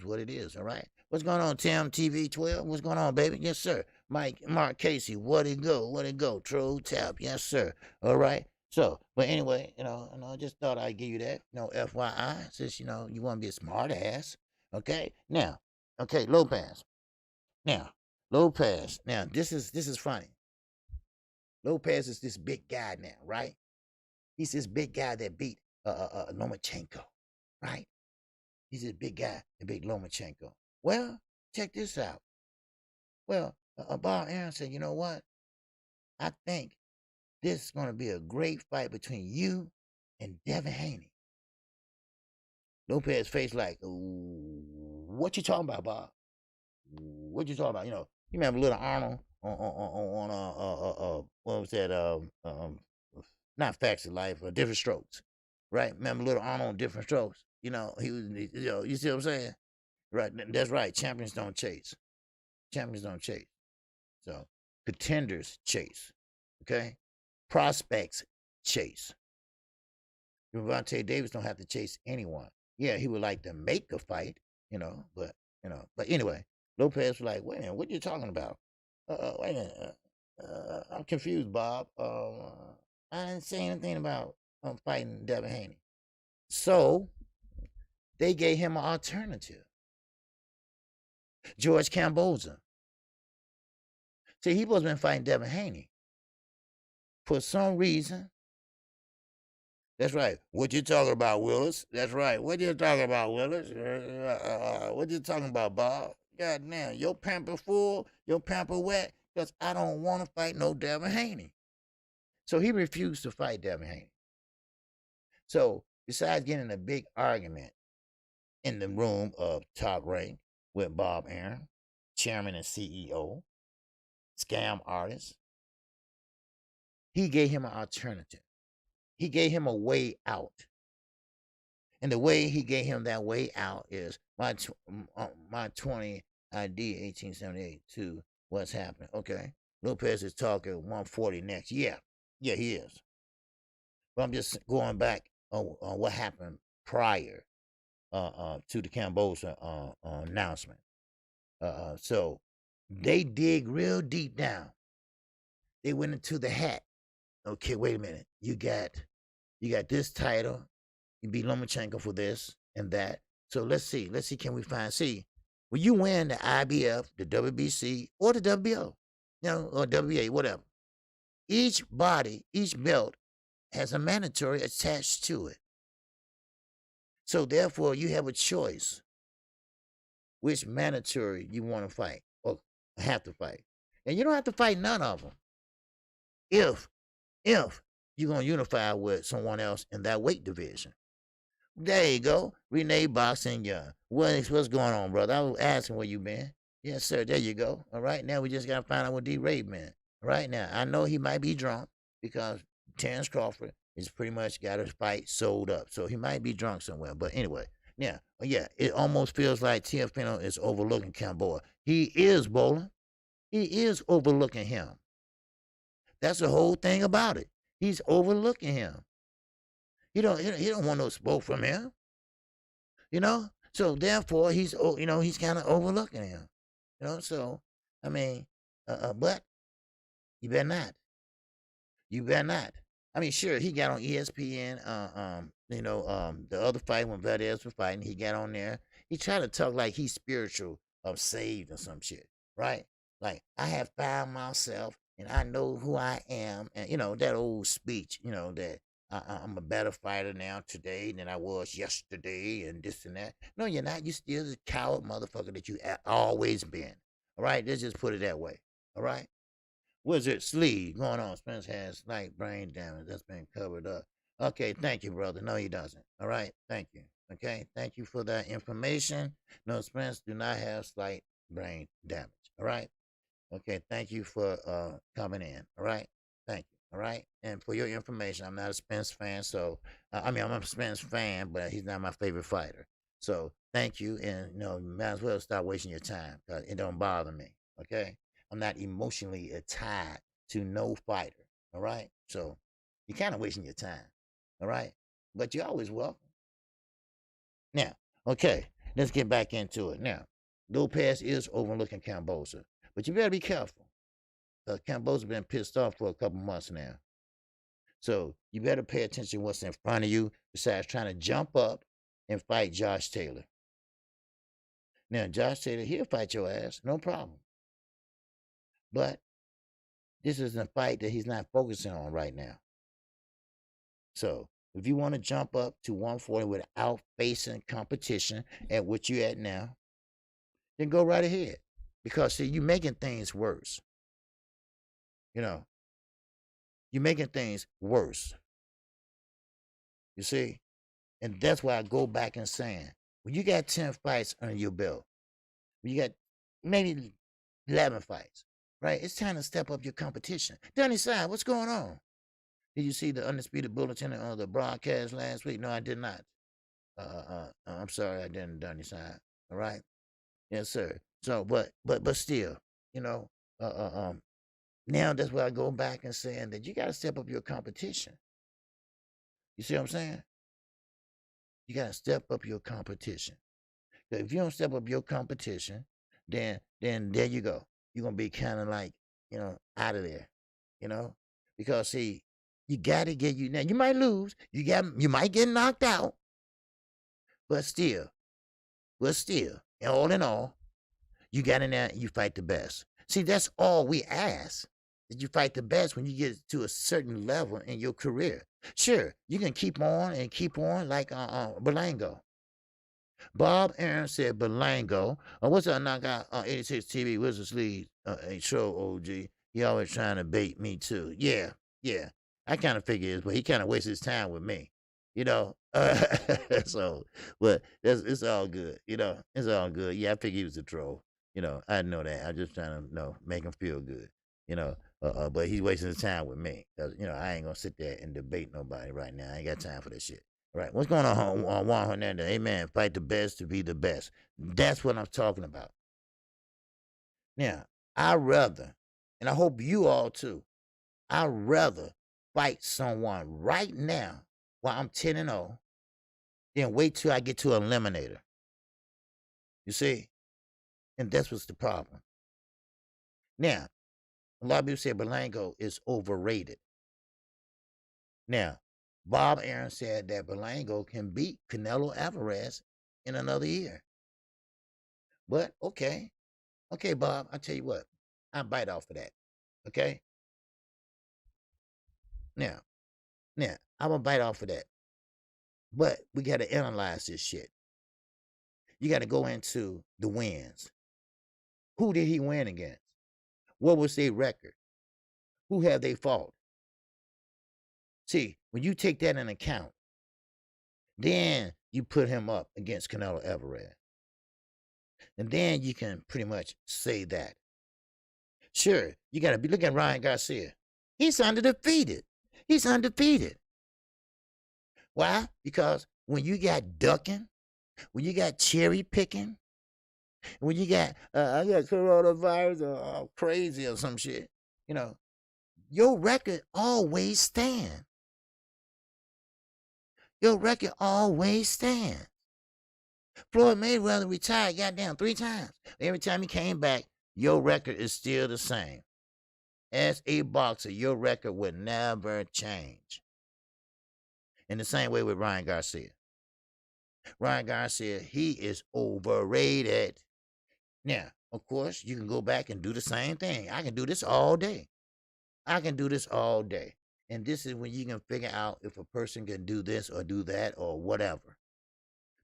what it is. All right. What's going on, Tim TV 12? What's going on, baby? Yes, sir. Mark Casey. What it go? What it go? Troll Tap. Yes, sir. All right. So, but anyway, I just thought I'd give you that, FYI, since you want to be a smart ass. Okay. Now, okay, Lopez. Now, Lopez. Now, this is funny. Lopez is this big guy now, right? He's this big guy that beat Lomachenko, right? He's this big guy that beat Lomachenko. Well, check this out. Well, Bob Arum said, you know what? I think this is going to be a great fight between you and Devin Haney. Lopez face like, what you talking about, Bob? What you talking about? You remember little Arnold on what was that? Not Facts of Life, Different Strokes, right? Remember little Arnold on Different Strokes? He was, you see what I'm saying? Right, that's right. Champions don't chase. Champions don't chase. So contenders chase. Okay, prospects chase. Gervonta Davis don't have to chase anyone. Yeah, he would like to make a fight, but anyway, Lopez was like, wait a minute, what are you talking about? Wait a minute, I'm confused, Bob. I didn't say anything about fighting Devin Haney. So they gave him an alternative. George Kamboza. See, he was been fighting Devin Haney. For some reason. That's right. What you talking about, Willis? That's right. What you talking about, Willis? What you talking about, Bob? God damn, your pamper full, your pamper wet, because I don't want to fight no Devin Haney. So he refused to fight Devin Haney. So besides getting a big argument in the room of Talk Rank with Bob Arum, chairman and CEO, scam artist, he gave him an alternative. He gave him a way out. And the way he gave him that way out is my 20 ID 1878 to what's happening. Okay. Lopez is talking 140 next. Yeah, he is. But I'm just going back on what happened prior to the Cambodia announcement. So they dig real deep down. They went into the hat. Okay, wait a minute. You got this title. You beat Lomachenko for this and that. So let's see. Can we when you win the IBF, the WBC, or the WBO, or WBA, whatever. Each belt has a mandatory attached to it. So therefore, you have a choice which mandatory you want to fight or have to fight. And you don't have to fight none of them. If you're going to unify with someone else in that weight division. There you go. Renee Boxing Young. What's going on, brother? I was asking where you been. Yes, sir. There you go. All right. Now we just got to find out what D-Ray been. Right now, I know he might be drunk because Terrence Crawford is pretty much got his fight sold up. So he might be drunk somewhere. But anyway, yeah, it almost feels like Teofimo is overlooking Camboa. He is bowling. He is overlooking him. That's the whole thing about it. He's overlooking him. He don't want no smoke from him. So therefore he's kind of overlooking him. So I mean, but you better not. You better not. I mean, sure, he got on ESPN. The other fight when Valdez was fighting, he got on there. He tried to talk like he's spiritual, saved or some shit, right? Like I have found myself and I know who I am, and that old speech, that I'm a better fighter now today than I was yesterday and this and that. No, you're not. You still the coward motherfucker that you always been. All right, let's just put it that way. All right. Wizard Sleeve going on. Spence has slight brain damage that's been covered up. Okay, thank you, brother. No, he doesn't. All right, thank you. Okay, thank you for that information. No, Spence do not have slight brain damage. All right. Okay, thank you for coming in. All right, thank you. All right, and for your information, I'm not a Spence fan, so I mean I'm a Spence fan, but he's not my favorite fighter. So thank you, and you might as well stop wasting your time because it don't bother me. Okay, I'm not emotionally tied to no fighter. All right, so you're kind of wasting your time. All right, but you're always welcome. Now, okay, let's get back into it. Now, Lopez is overlooking Cambosa, but you better be careful. Cambosa's been pissed off for a couple months now. So you better pay attention to what's in front of you besides trying to jump up and fight Josh Taylor. Now, Josh Taylor, he'll fight your ass, no problem. But this is a fight that he's not focusing on right now. So if you want to jump up to 140 without facing competition at what you're at now, then go right ahead. Because, see, you're making things worse. You're making things worse. You see? And that's why I go back and saying, when you got 10 fights under your belt, when you got maybe 11 fights, right? It's time to step up your competition. Danny Side, what's going on? Did you see the Undisputed Bulletin on the broadcast last week? No, I did not. I'm sorry, I didn't, Danny Side. All right? Yes, sir. So, but still, now that's where I go back and saying that you got to step up your competition. You see what I'm saying? You got to step up your competition. If you don't step up your competition, then there you go. You're going to be kind of like, out of there, because see, you got to get now. You might lose. You might get knocked out, but still, all in all, you got in there and you fight the best. See, that's all we ask. That you fight the best when you get to a certain level in your career. Sure, you can keep on like Berlango. Bob Aaron said Berlango. What's that knockout on 86 TV? Wizards League a show, OG. He always trying to bait me too. Yeah. I kind of figure it, but he kind of wastes his time with me. So, but it's all good. It's all good. Yeah, I figure he was a troll. I know that. I'm just trying to make him feel good. But he's wasting his time with me. Cause I ain't gonna sit there and debate nobody right now. I ain't got time for this shit. Right. What's going on, Juan Hernandez? Amen. Fight the best to be the best. That's what I'm talking about. Now, I'd rather, and I hope you all too, I'd rather fight someone right now while I'm 10-0 than wait till I get to an eliminator. You see? And that's what's the problem. Now, a lot of people say Berlango is overrated. Now, Bob Aaron said that Berlango can beat Canelo Alvarez in another year. But, okay, Bob, I'll tell you what. I'll bite off of that. Okay? Now, I'm going to bite off of that. But we got to analyze this shit. You got to go into the wins. Who did he win against? What was their record? Who have they fought? See, when you take that into account, then you put him up against Canelo Alvarez. And then you can pretty much say that. Sure, you got to be looking at Ryan Garcia. He's undefeated. Why? Because when you got ducking, when you got cherry picking, when you got, I got coronavirus or crazy or some shit, your record always stands. Floyd Mayweather retired goddamn 3 times. Every time he came back, your record is still the same. As a boxer, your record would never change. In the same way with Ryan Garcia. Ryan Garcia, he is overrated. Now, of course, you can go back and do the same thing. I can do this all day. And this is when you can figure out if a person can do this or do that or whatever.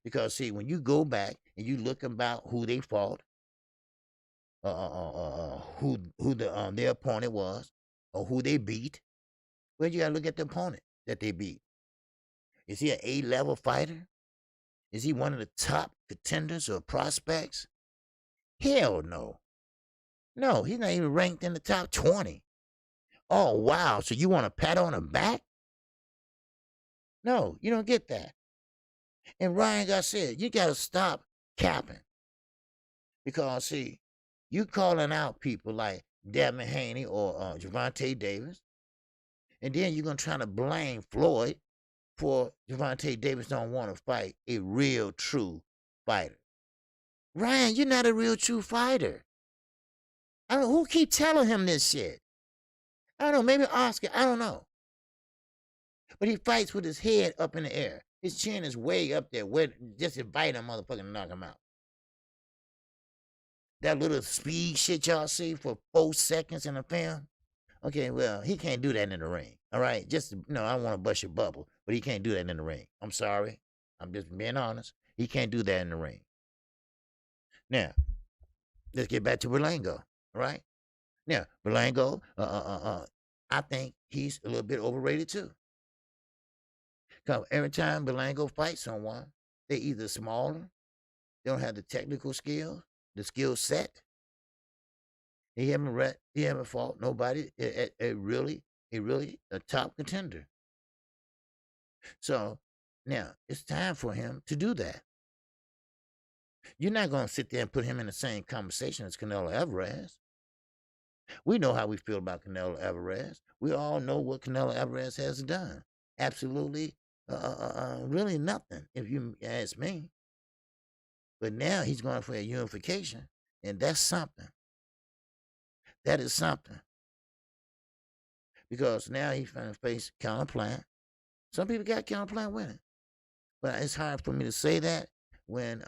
Because see, when you go back and you look about who they fought, who their opponent was, or who they beat, well, you gotta look at the opponent that they beat. Is he an A-level fighter? Is he one of the top contenders or prospects? Hell no. No, he's not even ranked in the top 20. Oh, wow. So you want a pat on the back? No, you don't get that. And Ryan Garcia, you got to stop capping. Because, see, you calling out people like Devin Haney or Gervonta Davis, and then you're going to try to blame Floyd for Gervonta Davis don't want to fight a real, true fighter. Ryan, you're not a real, true fighter. I don't know who keep telling him this shit. I don't know, maybe Oscar, I don't know. But he fights with his head up in the air. His chin is way up there, just invite a motherfucker to knock him out. That little speed shit y'all see for 4 seconds in a film. Okay, well, he can't do that in the ring. All right, just, no, I don't want to bust your bubble, but he can't do that in the ring. I'm sorry. I'm just being honest. He can't do that in the ring. Now, let's get back to Berlango, all right? Now, Berlango, I think he's a little bit overrated too. Because every time Berlango fights someone, they're either smaller, they don't have the technical skills, the skill set. He haven't fought nobody really a top contender. So now it's time for him to do that. You're not going to sit there and put him in the same conversation as Canelo Alvarez. We know how we feel about Canelo Alvarez. We all know what Canelo Alvarez has done. Absolutely, really nothing, if you ask me. But now he's going for a unification, and that's something. That is something. Because now he's going to face Counterplant. Some people got Counterplant winning. But it's hard for me to say that when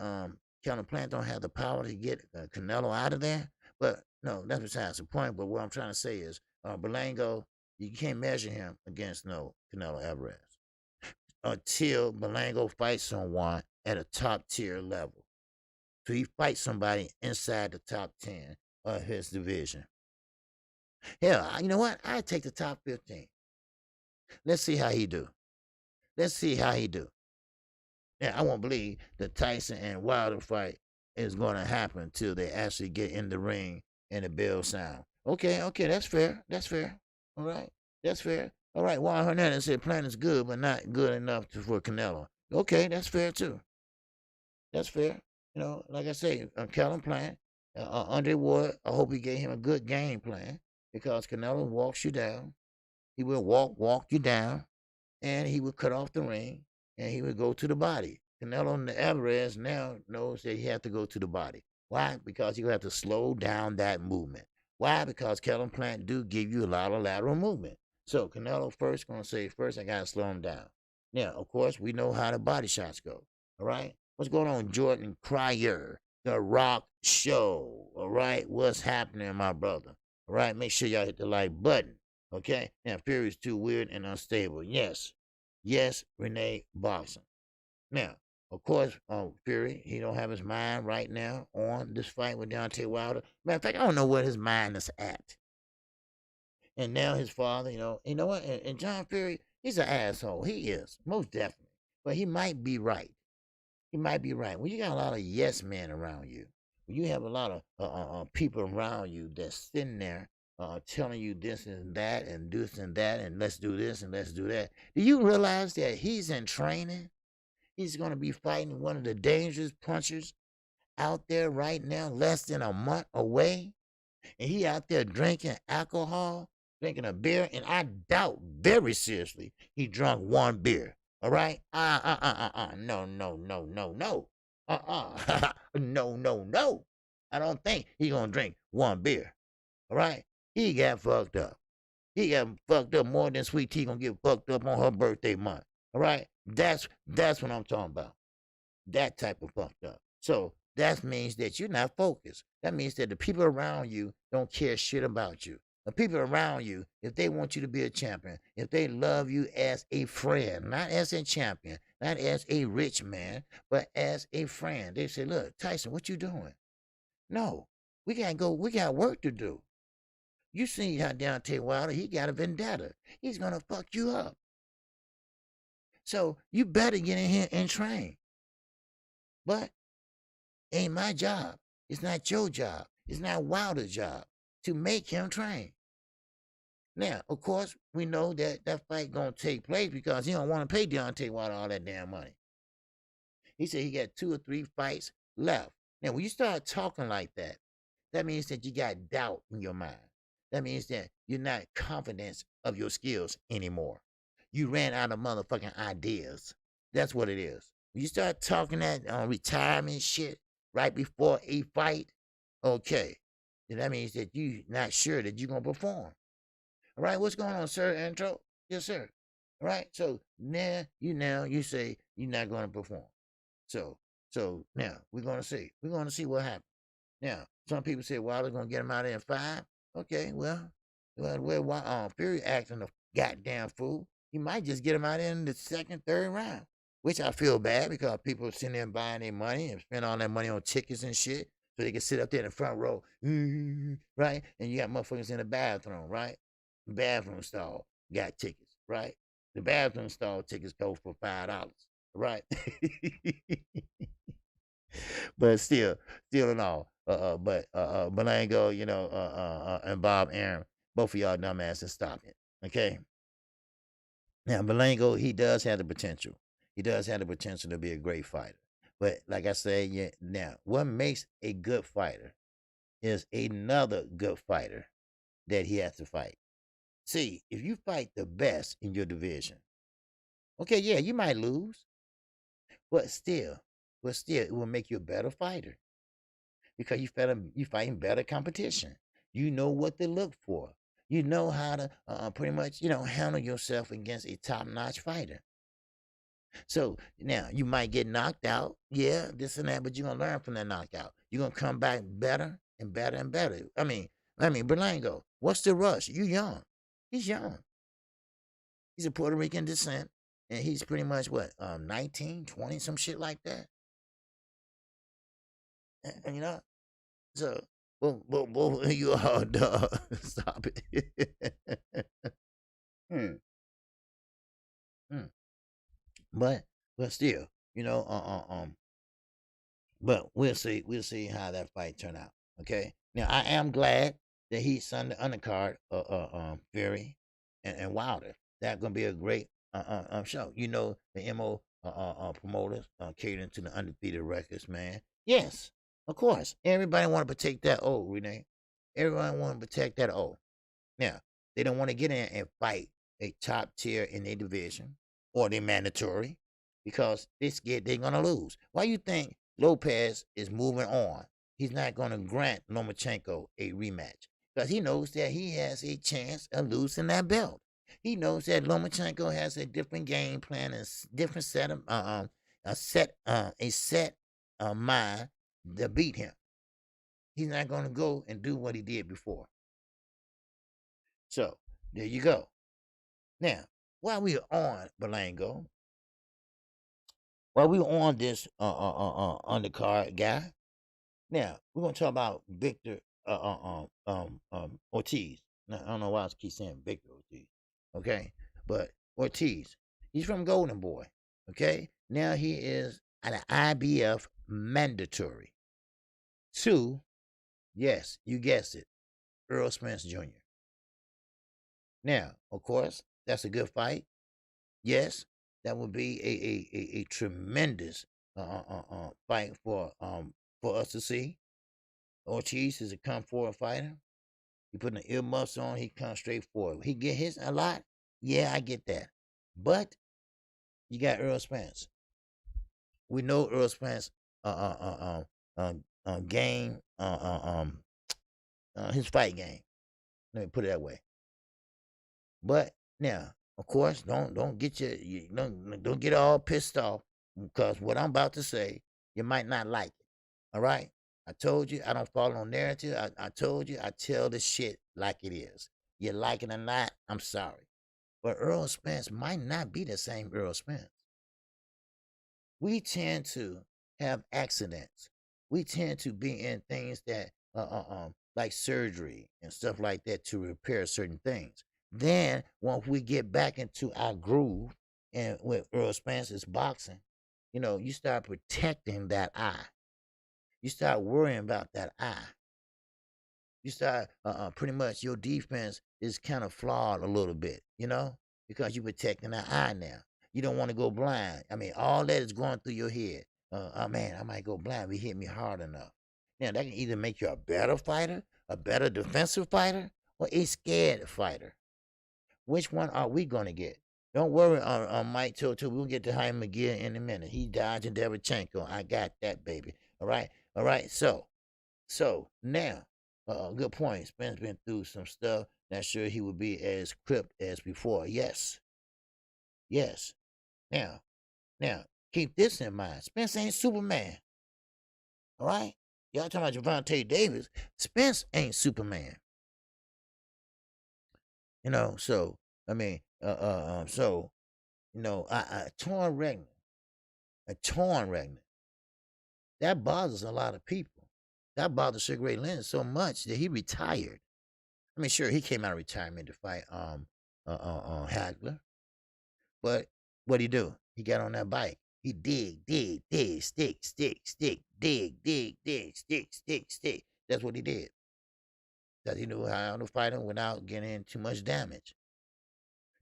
Counterplant don't have the power to get Canelo out of there. But no, that's besides the point. But what I'm trying to say is Berlango, you can't measure him against Canelo Alvarez until Berlango fights someone at a top tier level. So he fights somebody inside the top 10 of his division. Hell, you know what? I take the top 15. Let's see how he do. Let's see how he do. Yeah, I won't believe the Tyson and Wilder fight is going to happen until they actually get in the ring and the bell sound. Okay, that's fair. That's fair. All right, that's fair. All right, Juan Hernandez said plan is good, but not good enough for Canelo. Okay, that's fair too. That's fair. You know, like I say, Callum Plant, Andre Ward, I hope he gave him a good game plan because Canelo walks you down. He will walk you down, and he will cut off the ring, and he would go to the body. Canelo and Alvarez now knows that he has to go to the body. Why? Because you have to slow down that movement. Why? Because Callum Plant do give you a lot of lateral movement. So Canelo first going to say, first I got to slow him down. Now, of course, we know how the body shots go. All right? What's going on, Jordan Cryer? The Rock Show. All right? What's happening, my brother? All right? Make sure y'all hit the like button. Okay? Now, Fury's too weird and unstable. Yes, Renee Boxing. Now, of course, Fury, he don't have his mind right now on this fight with Deontay Wilder. Matter of fact, I don't know where his mind is at. And now his father, you know what? And John Fury, he's an asshole. He is, most definitely. But he might be right. He might be right. When you got a lot of yes men around you, when you have a lot of people around you that's sitting there telling you this and that and this and that and let's do this and let's do that. Do you realize that he's in training? He's going to be fighting one of the dangerous punchers out there right now, less than a month away. And he out there drinking alcohol, drinking a beer, and I doubt very seriously he drunk one beer. All right? No. No. I don't think he going to drink one beer. All right? He got fucked up. He got fucked up more than Sweet Tea gonna get fucked up on her birthday month. All right? That's what I'm talking about. That type of fucked up. So that means that you're not focused. That means that the people around you don't care shit about you. The people around you, if they want you to be a champion, if they love you as a friend, not as a champion, not as a rich man, but as a friend, they say, look, Tyson, what you doing? No, we gotta go, we got work to do. You see how Deontay Wilder, he got a vendetta. He's gonna fuck you up. So you better get in here and train. But ain't my job. It's not your job. It's not Wilder's job to make him train. Now, of course, we know that that fight gonna take place because he don't want to pay Deontay Wilder all that damn money. He said he got 2 or 3 fights left. Now, when you start talking like that, that means that you got doubt in your mind. That means that you're not confident of your skills anymore. You ran out of motherfucking ideas. That's what it is. When you start talking that retirement shit right before a fight, okay, then that means that you're not sure that you're gonna perform. All right, what's going on, sir? Intro? Yes, sir. All right, so now you say you're not going to perform. So now we're going to see. We're going to see what happens. Now, some people say, well, they're going to get him out there in 5. Okay, well, Fury acting a goddamn fool. He might just get him out in the 2nd, 3rd round, which I feel bad because people are sitting there buying their money and spend all that money on tickets and shit so they can sit up there in the front row, right? And you got motherfuckers in the bathroom, right? Bathroom stall got tickets, right? The bathroom stall tickets go for $5, right? But still in all, but Berlango, and Bob Arum, both of y'all dumbasses, stop it, okay? Now Berlango, he does have the potential. He does have the potential to be a great fighter. But like I say, yeah, now what makes a good fighter is another good fighter that he has to fight. See, if you fight the best in your division, okay, yeah, you might lose, but still, it will make you a better fighter because you fighting better competition. You know what to look for. You know how to pretty much, handle yourself against a top-notch fighter. So now you might get knocked out, yeah, this and that, but you're gonna learn from that knockout. You're gonna come back better and better and better. I mean, Berlango, what's the rush? You young. He's young. He's of Puerto Rican descent, and he's pretty much what, 19, 20, some shit like that. And so, both you all, stop it. Hmm. Hmm. But still, but we'll see how that fight turn out. Okay. Now I am glad that he's on the undercard, Fury and Wilder. That's gonna be a great show. The MO promoters catering to the undefeated records, man. Yes, of course. Everybody want to protect that O, Renee. Everybody want to protect that O. Now they don't want to get in and fight a top tier in their division or they mandatory because they're gonna lose. Why you think Lopez is moving on? He's not gonna grant Lomachenko a rematch because he knows that he has a chance of losing that belt. He knows that Lomachenko has a different game plan and different set of a set mind to beat him. He's not gonna go and do what he did before. So there you go. Now, while we are on Berlango, while we were on this undercard guy, now we're gonna talk about Victor Ortiz. Now, I don't know why I keep saying Victor Ortiz, okay? But Ortiz, he's from Golden Boy, okay? Now he is an IBF mandatory. 2, yes, you guessed it, Earl Spence Jr. Now, of course, that's a good fight. Yes, that would be a tremendous fight for us to see. Ortiz is a come forward fighter. He put the earmuffs on, he comes straight forward. He get his a lot. Yeah, I get that. But you got Earl Spence. We know Earl Spence game his fight game. Let me put it that way. But now, of course, don't get all pissed off because what I'm about to say, you might not like it. All right? I told you I don't follow no narrative. I told you I tell the shit like it is. You like it or not, I'm sorry. But Earl Spence might not be the same Earl Spence. We tend to have accidents. We tend to be in things that, like surgery and stuff like that to repair certain things. Then, once we get back into our groove, and with Earl Spence's boxing, you start protecting that eye. You start worrying about that eye. You start pretty much your defense is kind of flawed a little bit, because you're protecting the eye now. You don't want to go blind. I mean, all that is going through your head. Oh man, I might go blind if he hit me hard enough. Now that can either make you a better fighter, a better defensive fighter, or a scared fighter. Which one are we gonna get? Don't worry, Mike Toto. We'll get to Jaime McGill in a minute. He dodging Derevchenko. I got that, baby. All right. So now, good point. Spence been through some stuff. Not sure he would be as cripped as before. Yes. Now, keep this in mind. Spence ain't Superman. All right? Y'all talking about Javante Davis. Spence ain't Superman. So, I mean, a torn retina. That bothers a lot of people. That bothers Sugar Ray Leonard so much that he retired. I mean, sure, he came out of retirement to fight Hagler. But what'd he do? He got on that bike. He dig, stick, dig, stick. That's what he did. Because he knew how to fight him without getting in too much damage.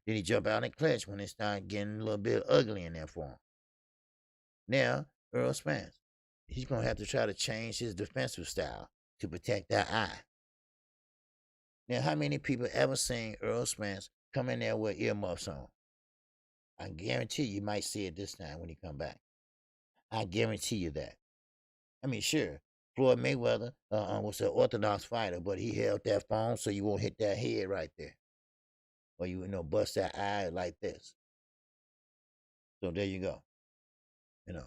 Then he jumped out and clutch when it started getting a little bit ugly in there for him. Now, Earl Spence, he's going to have to try to change his defensive style to protect that eye. Now, how many people ever seen Earl Spence come in there with earmuffs on? I guarantee you might see it this time when he come back. I guarantee you that. I mean, sure, Floyd Mayweather was an orthodox fighter, but he held that phone so you won't hit that head right there. Or you bust that eye like this. So there you go.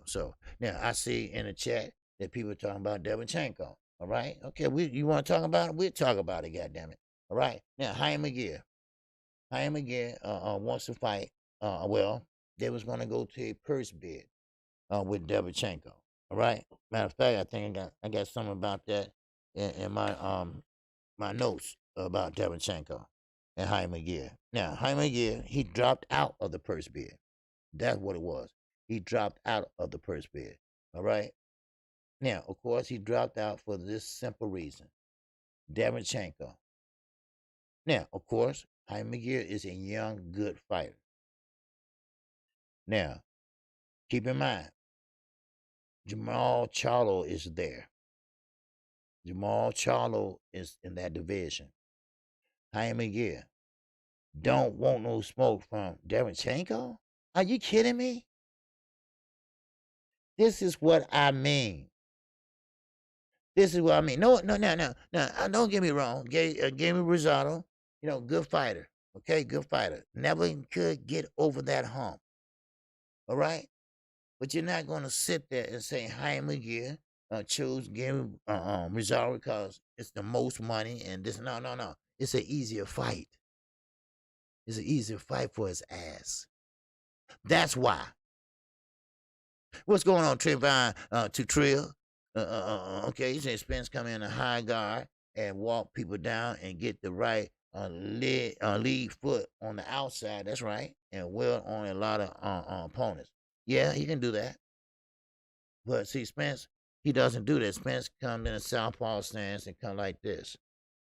So now I see in the chat that people are talking about Derevchenko. All right. Okay, you want to talk about it? We'll talk about it, goddammit. All right. Now, Jaime McGill wants to fight. Well, they was going to go to a purse bid with Derevchenko. All right. Matter of fact, I think I got something about that in my notes about Derevchenko and Jaime McGill. Now, Jaime McGill, he dropped out of the purse bid. That's what it was. He dropped out of the purse bid. All right. Now, of course, he dropped out for this simple reason. Derevchenko. Now, of course, Jaime McGill is a young, good fighter. Now, keep in mind, Jamal Charlo is there. Jamal Charlo is in that division. Jaime McGill don't want no smoke from Derevchenko? Are you kidding me? This is what I mean. This is what I mean. No. Don't get me wrong. Gamey Rosado, good fighter. Okay, good fighter. Never could get over that hump. All right? But you're not going to sit there and say Jaime McGill chose Gamey Rosado because it's the most money and this. No. It's an easier fight. It's an easier fight for his ass. That's why. What's going on, Trayvon Tutrill? Okay, he said Spence come in a high guard and walk people down and get the right lead foot on the outside. That's right, and well on a lot of opponents. Yeah, he can do that. But see, Spence, he doesn't do that. Spence comes in a southpaw stance and come like this,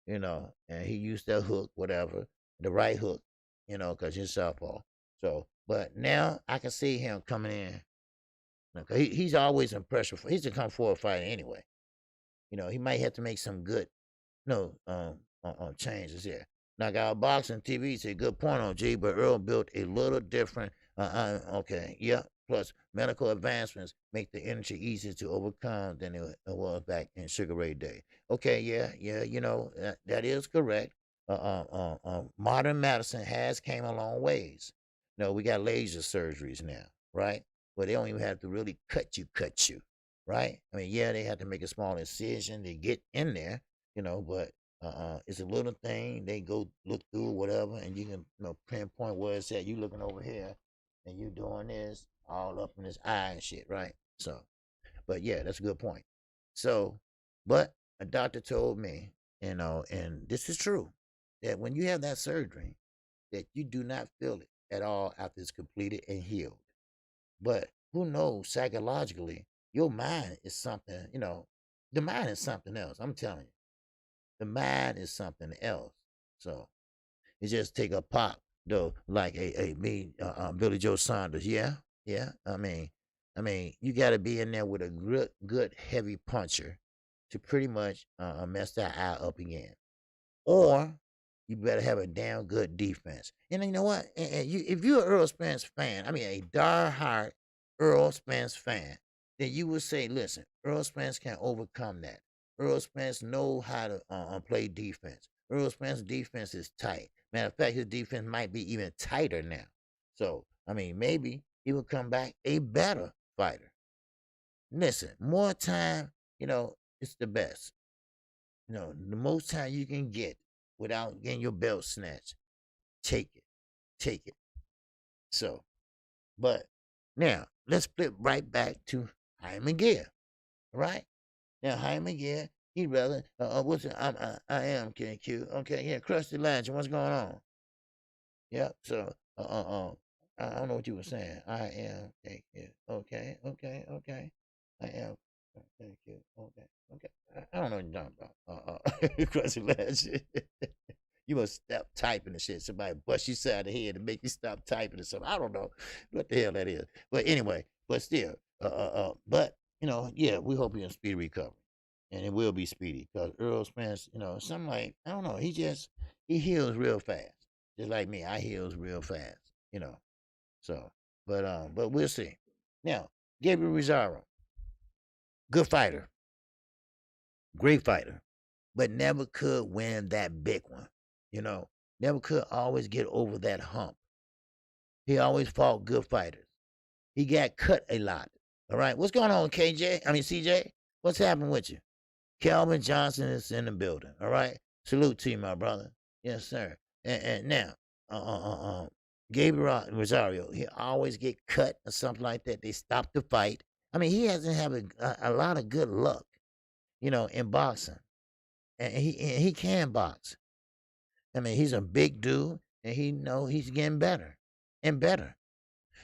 and he used that hook, whatever, the right hook, because he's southpaw. So, but now I can see him coming in. Okay, he's always in pressure. He's a come forward fighter anyway. He might have to make some good, changes here. Knockout Boxing TV said, good point on G, but Earl built a little different. Okay, yeah. Plus, medical advancements make the energy easier to overcome than it was back in Sugar Ray Day. Okay, yeah. That is correct. Modern medicine has came a long ways. We got laser surgeries now, right? But they don't even have to really cut you, right? I mean, yeah, they have to make a small incision to get in there, but It's a little thing they go look through or whatever, and you can pinpoint where it's at. You looking over here, and you doing this all up in his eye and shit, right? So, but yeah, that's a good point. So, but a doctor told me, and this is true, that when you have that surgery, that you do not feel it at all after it's completed and healed. But who knows psychologically, your mind is something, the mind is something else. I'm telling you, the mind is something else. So it just take a pop, though, like Billy Joe Saunders. Yeah, yeah. I mean, you got to be in there with a good heavy puncher to pretty much mess that eye up again. Or you better have a damn good defense. And you know what? If you're an Earl Spence fan, I mean a die-hard Earl Spence fan, then you would say, listen, Earl Spence can overcome that. Earl Spence know how to play defense. Earl Spence's defense is tight. Matter of fact, his defense might be even tighter now. So, I mean, maybe he will come back a better fighter. Listen, more time, it's the best. The most time you can get without getting your belt snatched, take it. Take it. So, but now let's flip right back to Hyman Gear, right? Now, Hyman Gear, he rather, what's it? I am KQ. Okay, yeah, Krusty Legend, what's going on? Yep, so, I don't know what you were saying. I am KQ. Okay, okay, okay. I am KQ. Okay, okay. I don't know what you're talking about. Krusty Legend. You must stop typing and shit. Somebody bust you side of the head and make you stop typing or something. I don't know what the hell that is. But anyway, but still, but yeah, we hope you're in speedy recovery. And it will be speedy because Earl Spence, something like, I don't know, he heals real fast. Just like me, I heals real fast, you know. So, but we'll see. Now, Gabriel Rosario, good fighter, great fighter, but never could win that big one. You know, never could always get over that hump. He always fought good fighters. He got cut a lot. All right, what's going on, KJ? I mean, CJ, what's happening with you? Calvin Johnson is in the building. All right, salute to you, my brother. Yes, sir. And now, Gabriel Rosario, he always get cut or something like that. They stop the fight. I mean, he hasn't had a lot of good luck, in boxing, and he can box. I mean, he's a big dude, and he's getting better and better.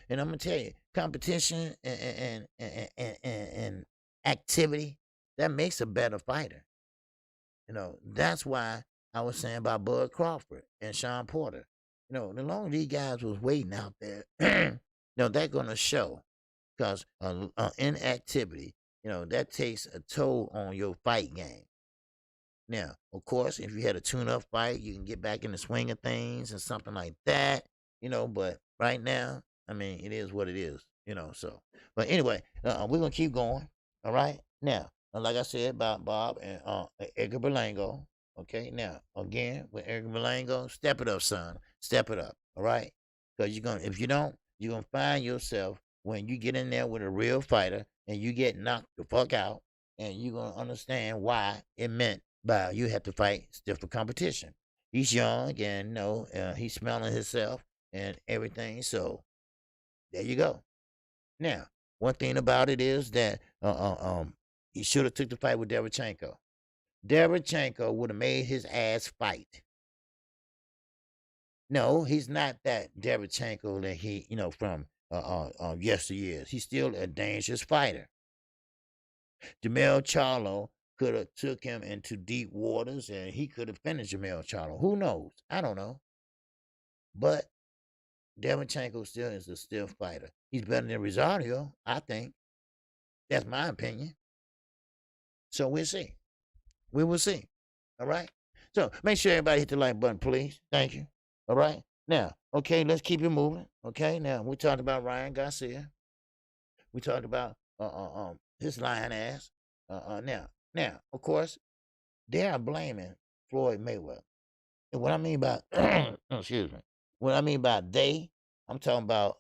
And I'm gonna tell you, competition and activity that makes a better fighter. That's why I was saying about Bud Crawford and Sean Porter. The longer these guys was waiting out there, they're gonna show because inactivity, that takes a toll on your fight game. Now, of course, if you had a tune-up fight, you can get back in the swing of things and something like that, But right now, I mean, it is what it is. So, but anyway, we're gonna keep going. All right. Now, like I said about Bob and Edgar Berlango. Okay. Now, again with Edgar Berlango, step it up, son. Step it up. All right. Because if you don't, you're gonna find yourself when you get in there with a real fighter and you get knocked the fuck out, and you're gonna understand why it meant by you have to fight stiffer competition. He's young and he's smelling himself and everything. So there you go. Now, one thing about it is that he should have took the fight with Derevchenko. Derevchenko would have made his ass fight. No, he's not that Derevchenko that he from yesteryears. He's still a dangerous fighter. Jamel Charlo could have took him into deep waters and he could have finished Jamel Charlo. Who knows? I don't know. But Derevchenko still is a still fighter. He's better than Rosario, I think. That's my opinion. So we'll see. We will see. All right. So make sure everybody hit the like button, please. Thank you. All right. Now, okay, let's keep it moving. Okay. Now we talked about Ryan Garcia. We talked about his lying ass. Now, of course, they are blaming Floyd Mayweather. And what I mean by excuse me. What I mean by they, I'm talking about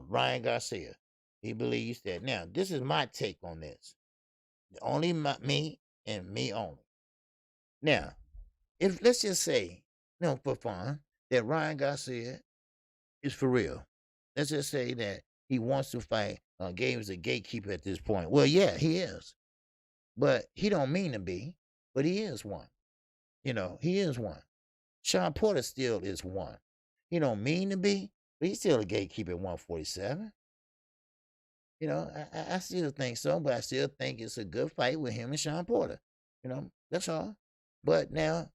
Ryan Garcia. He believes that now. This is my take on this. Only me and me only. Now, if let's just say, for fun, that Ryan Garcia is for real. Let's just say that he wants to fight. Gabe's a gatekeeper at this point. Well, yeah, he is, but he don't mean to be, but he is one. He is one. Sean Porter still is one. He don't mean to be, but he's still a gatekeeper at 147. I still think so, but I still think it's a good fight with him and Sean Porter. That's all. But now,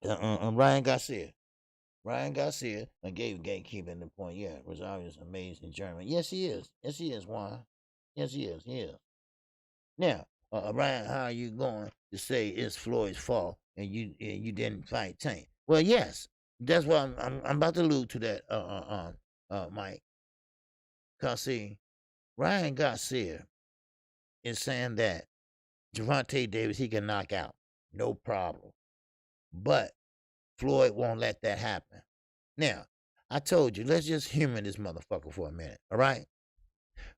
Ryan Garcia. Ryan Garcia gave gatekeeping the point. Yeah, Rosario is amazing German. Yes, he is. Yes, he is, Juan. Yes, he is. He is. Now, Ryan, how are you going to say it's Floyd's fault and you didn't fight Tank? Well, yes, that's why I'm about to allude to that, Mike. Cause see, Ryan Garcia is saying that Gervonta Davis he can knock out, no problem, but Floyd won't let that happen. Now, I told you, let's just humor this motherfucker for a minute, all right?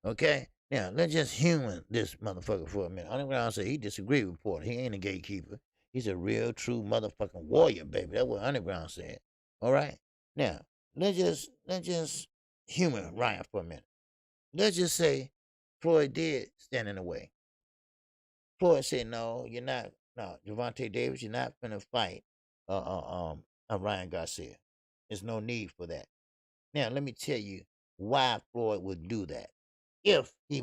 Okay? Now, let's just humor this motherfucker for a minute. Underground said he disagreed with Porter. He ain't a gatekeeper. He's a real, true motherfucking warrior, baby. That's what Underground said. All right? Now, let's just humor Ryan for a minute. Let's just say Floyd did stand in the way. Floyd said, no, you're not. No, Gervonta Davis, you're not finna fight Ryan Garcia. There's no need for that. Now, let me tell you why Floyd would do that. If he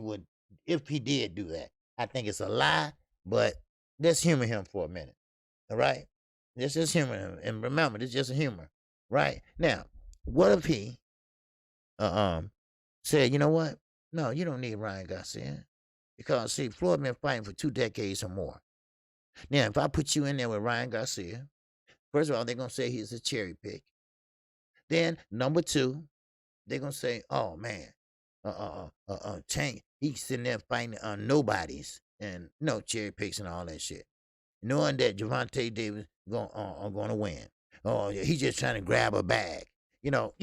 did do that. I think it's a lie, but let's humor him for a minute. All right? Let's just humor him. And remember, this is just a humor. Right? Now, what if he said, you know what? No, you don't need Ryan Garcia. Because, see, Floyd been fighting for 2 decades or more. Now, if I put you in there with Ryan Garcia, first of all, they're going to say he's a cherry pick. Then, number 2, they're going to say, oh, man, Tank, he's sitting there fighting nobodies and cherry picks and all that shit. Knowing that Gervonta Davis are going to win. Oh, yeah, he's just trying to grab a bag. All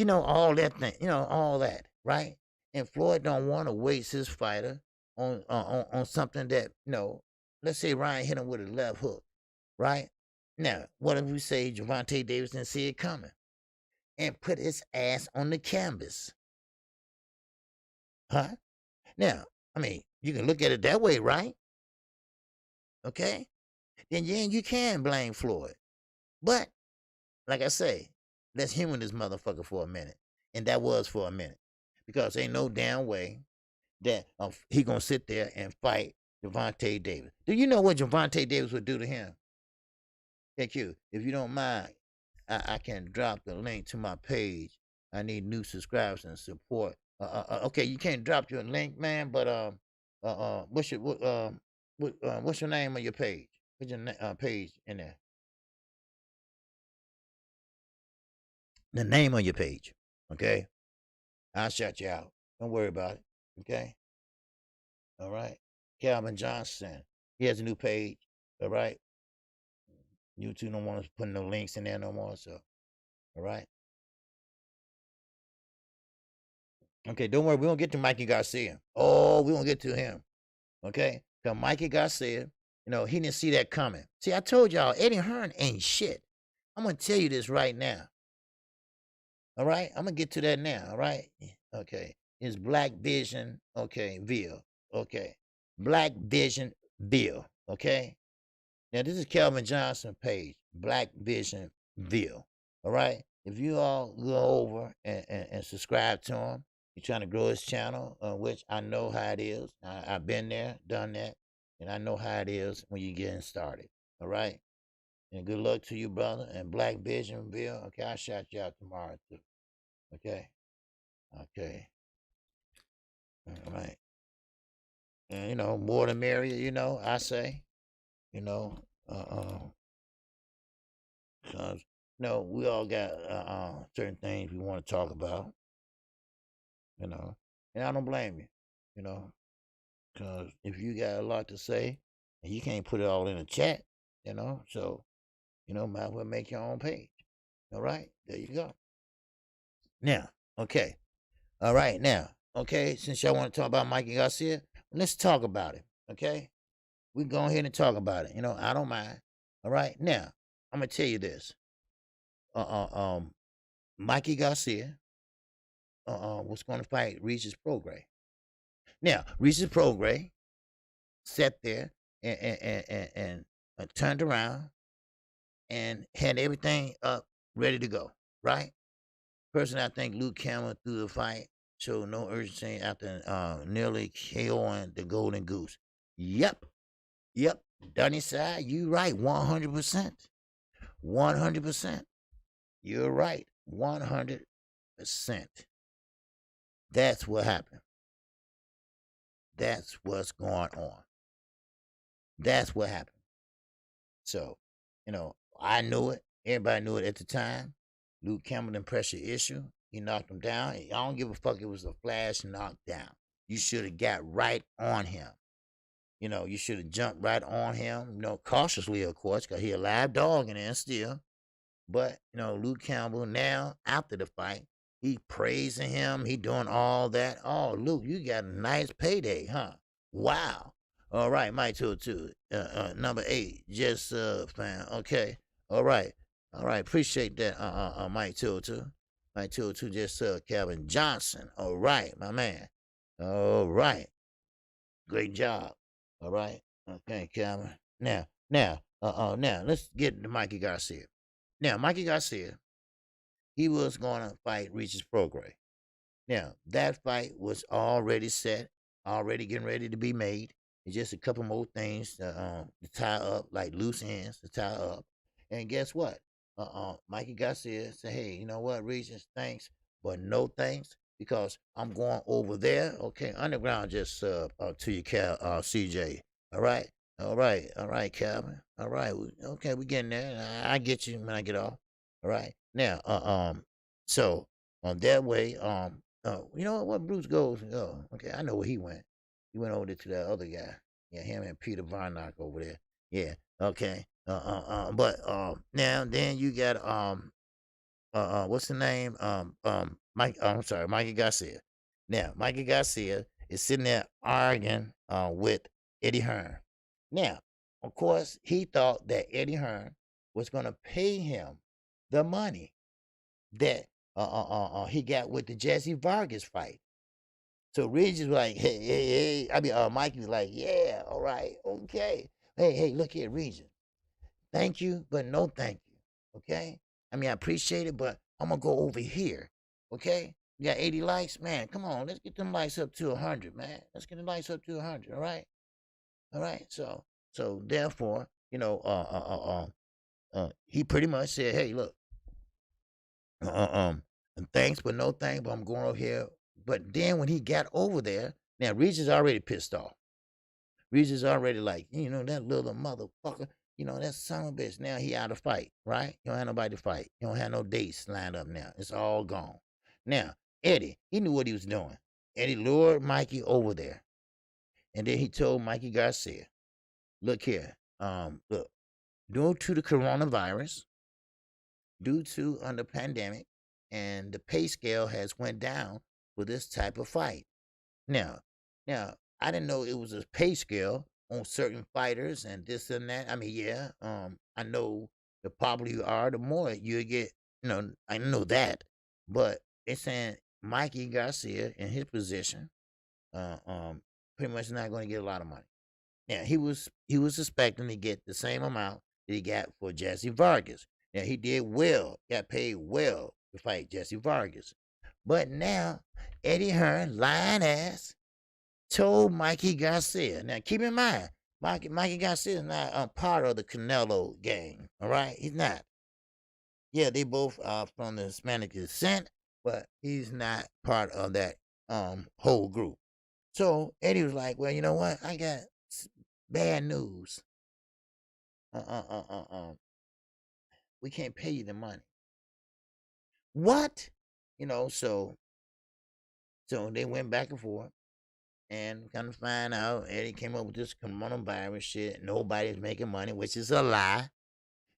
that thing, all that, right? And Floyd don't want to waste his fighter on something that, let's say Ryan hit him with a left hook, right? Now, what if we say Gervonta Davis didn't see it coming and put his ass on the canvas? Huh? Now, I mean, you can look at it that way, right? Okay? Then you can blame Floyd. But, like I say, let's humor this motherfucker for a minute. And that was for a minute. Because ain't no damn way that he gonna sit there and fight Gervonta Davis. Do you know what Gervonta Davis would do to him? Thank you. If you don't mind, I can drop the link to my page. I need new subscribers and support. Okay, you can't drop your link, man. But what's your name on your page? Put your page in there. The name on your page. Okay, I'll shout you out. Don't worry about it. Okay. All right. Calvin Johnson. He has a new page. All right. YouTube don't want to put no links in there no more. So, all right. Okay, don't worry. We won't get to Mikey Garcia. Oh, we won't get to him. Okay? Because Mikey Garcia, he didn't see that coming. See, I told y'all, Eddie Hearn ain't shit. I'm going to tell you this right now. All right? I'm going to get to that now. All right? Okay. It's Black Vision, okay, Ville. Okay. Black Vision Ville. Okay? Now, this is Calvin Johnson page. Black Vision Ville. All right? If you all go over and subscribe to him, you're trying to grow his channel, which I know how it is. I've been there, done that, and I know how it is when you're getting started. All right? And good luck to you, brother. And Black Vision Ville, okay, I'll shout you out tomorrow, too. Okay? Okay. All right. And, more the merrier, I say. Because, we all got certain things we want to talk about. And I don't blame you, because if you got a lot to say and you can't put it all in a chat, so, might as well make your own page. All right, there you go. Now, okay. All right, now, okay, since y'all want to talk about Mikey Garcia, let's talk about it, okay? We can go ahead and talk about it. You know, I don't mind. All right. Now, I'm gonna tell you this. Uh, Mikey Garcia was going to fight Regis Prograis. Now, Regis Prograis sat there and turned around and had everything up ready to go. Right. Personally, I think Luke Campbell through the fight showed no urgency after nearly KOing the Golden Goose. Yep. Yep. Dunny side, you right. 100%. 100%. You're right. 100%. That's what happened. That's what's going on. That's what happened. So, you know, I knew it. Everybody knew it at the time. Luke Campbell didn't pressure issue. He knocked him down. I don't give a fuck. It was a flash knockdown. You should have got right on him. You know, you should have jumped right on him. You know, cautiously, of course, because he a live dog in there still. But, you know, Luke Campbell now, after the fight, he praising him. He doing all that. Oh, Luke, you got a nice payday, huh? Wow. All right, Mike 202. Number 8, just fan. Okay. All right. All right. Appreciate that, Mike 202. Mike 202 just Kevin Johnson. All right, my man. All right. Great job. All right. Okay, Kevin. Now, let's get to Mikey Garcia. Now, Mikey Garcia, he was going to fight Regis Prograis. Now, that fight was already set, already getting ready to be made. It's just a couple more things to tie up, like loose ends to tie up. And guess what? Mikey Garcia said, hey, you know what, Regis, thanks, but no thanks, because I'm going over there. Okay, underground just to you, CJ. All right. All right, Calvin. All right, okay, we getting there. I get you when I get off. All right, now, so that way, you know what Bruce goes? Oh, okay, I know where he went. He went over there to that other guy. Yeah, him and Peter Varnock over there. Yeah, okay. But now then you got what's the name? Mike. I'm sorry, Mikey Garcia. Now, Mikey Garcia is sitting there arguing with Eddie Hearn. Now, of course, he thought that Eddie Hearn was going to pay him the money that he got with the Jesse Vargas fight. So Regis was like, hey. I mean, Mikey was like, yeah, all right, okay. Hey, look here, Regis. Thank you, but no thank you. Okay? I mean, I appreciate it, but I'm going to go over here. Okay? You got 80 likes? Man, come on. Let's get them likes up to 100, man. Let's get the likes up to 100, all right? All right? So therefore, you know, he pretty much said, hey, look, thanks, but no thanks, but I'm going over here. But then when he got over there, now Regis already pissed off. Regis already like, you know, that little motherfucker. You know, that son of a bitch. Now he out of fight, right? You don't have nobody to fight. You don't have no dates lined up now. It's all gone. Now, Eddie, he knew what he was doing. Eddie lured Mikey over there. And then he told Mikey Garcia, look here, look, due to the coronavirus, due to under pandemic, and the pay scale has went down for this type of fight. Now, I didn't know it was a pay scale on certain fighters and this and that. I mean, yeah, I know the popular you are, the more you get. You know, I know that, but it's saying Mikey Garcia in his position, pretty much not going to get a lot of money. Now he was expecting to get the same amount that he got for Jesse Vargas. Now he did well, got paid well to fight Jesse Vargas, but now Eddie Hearn, lying ass, told Mikey Garcia. Now, keep in mind, Mikey Garcia is not part of the Canelo gang. All right, he's not. Yeah, they both are from the Hispanic descent, but he's not part of that whole group. So Eddie was like, "Well, you know what? I got bad news. We can't pay you the money." What? You know, so they went back and forth. And kind of find out Eddie came up with this coronavirus shit. Nobody's making money, which is a lie.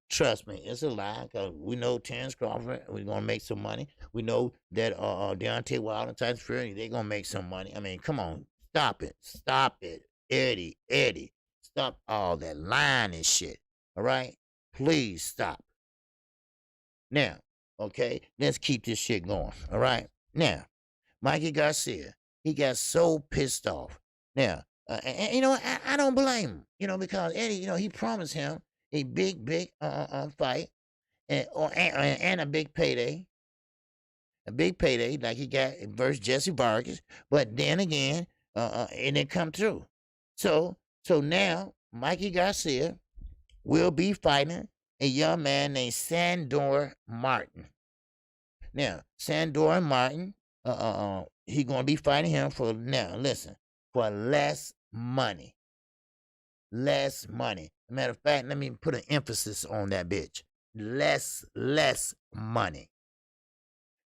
Trust me, it's a lie. Cause we know Terrence Crawford, we're gonna make some money. We know that Deontay Wilder and Tyson Fury, they're gonna make some money. I mean, come on, stop it, Eddie, Stop all that lying and shit. All right? Please stop. Now, okay, let's keep this shit going. All right? Now, Mikey Garcia, he got so pissed off. Now, and you know, I don't blame him, you know, because Eddie, you know, he promised him a big fight and a big payday. A big payday like he got versus Jesse Vargas, but then again, it didn't come through. So now Mikey Garcia will be fighting a young man named Sandor Martin. Now, Sandor Martin, he gonna be fighting him for for less money. Less money. Matter of fact, let me put an emphasis on that bitch. Less money.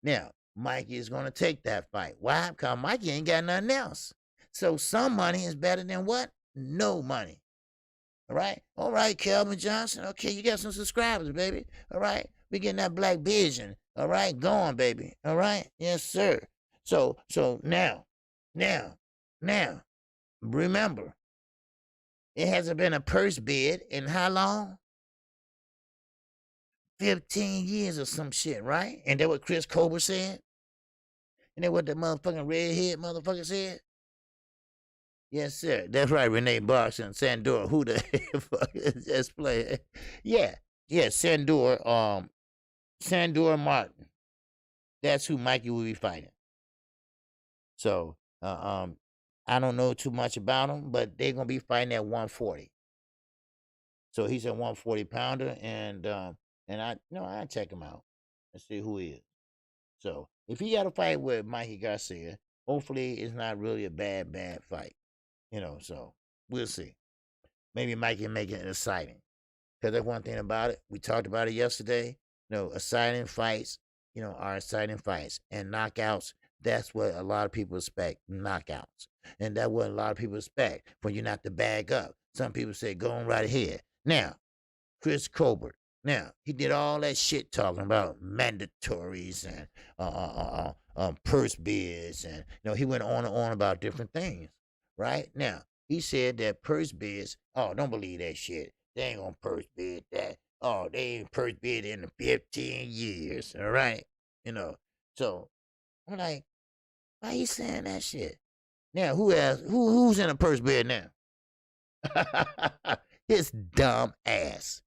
Now, Mikey is going to take that fight. Why? Because Mikey ain't got nothing else. So some money is better than what? No money. All right? All right, Kelvin Johnson. Okay, you got some subscribers, baby. All right? We getting that black vision. All right? Going, baby. All right? Yes, sir. So now, remember, it hasn't been a purse bid in how long? 15 years or some shit, right? And that what Chris Colbert said? And that what the motherfucking redhead motherfucker said? Yes, sir. That's right, Renee Box and Sandor. Who the fuck is this player? Yeah, Sandor Martin. That's who Mikey will be fighting. So, I don't know too much about him, but they're gonna be fighting at 140. So he's a 140 pounder, and I check him out and see who he is. So if he got a fight with Mikey Garcia, hopefully it's not really a bad fight. You know, so we'll see. Maybe Mikey can make it exciting. Because that's one thing about it. We talked about it yesterday. You know, exciting fights, you know, are exciting fights. And knockouts, that's what a lot of people expect, knockouts. And that's what a lot of people expect, for you not to bag up. Some people say, go on right ahead. Now, Chris Colbert. Now, he did all that shit talking about mandatories and purse bids, and you know, he went on and on about different things. Right? Now, he said that purse bids, oh, don't believe that shit. They ain't gonna purse bid that. Oh, they ain't purse bid in 15 years. All right? You know. So I'm like, why you saying that shit? Now, who's in a purse bid now? His dumb ass.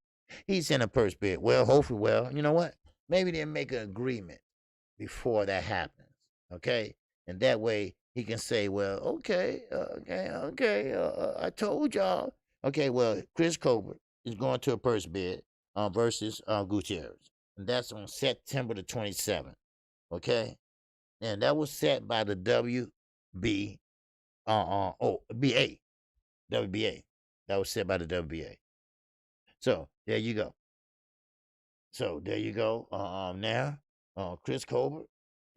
He's in a purse bid. Well, hopefully, you know what? Maybe they'll make an agreement before that happens. Okay? And that way he can say, well, okay, I told y'all. Okay, well, Chris Colbert is going to a purse bid versus Gutierrez. And that's on September the 27th. Okay? And that was set by the WBA. That was set by the WBA. So there you go. Now, Chris Colbert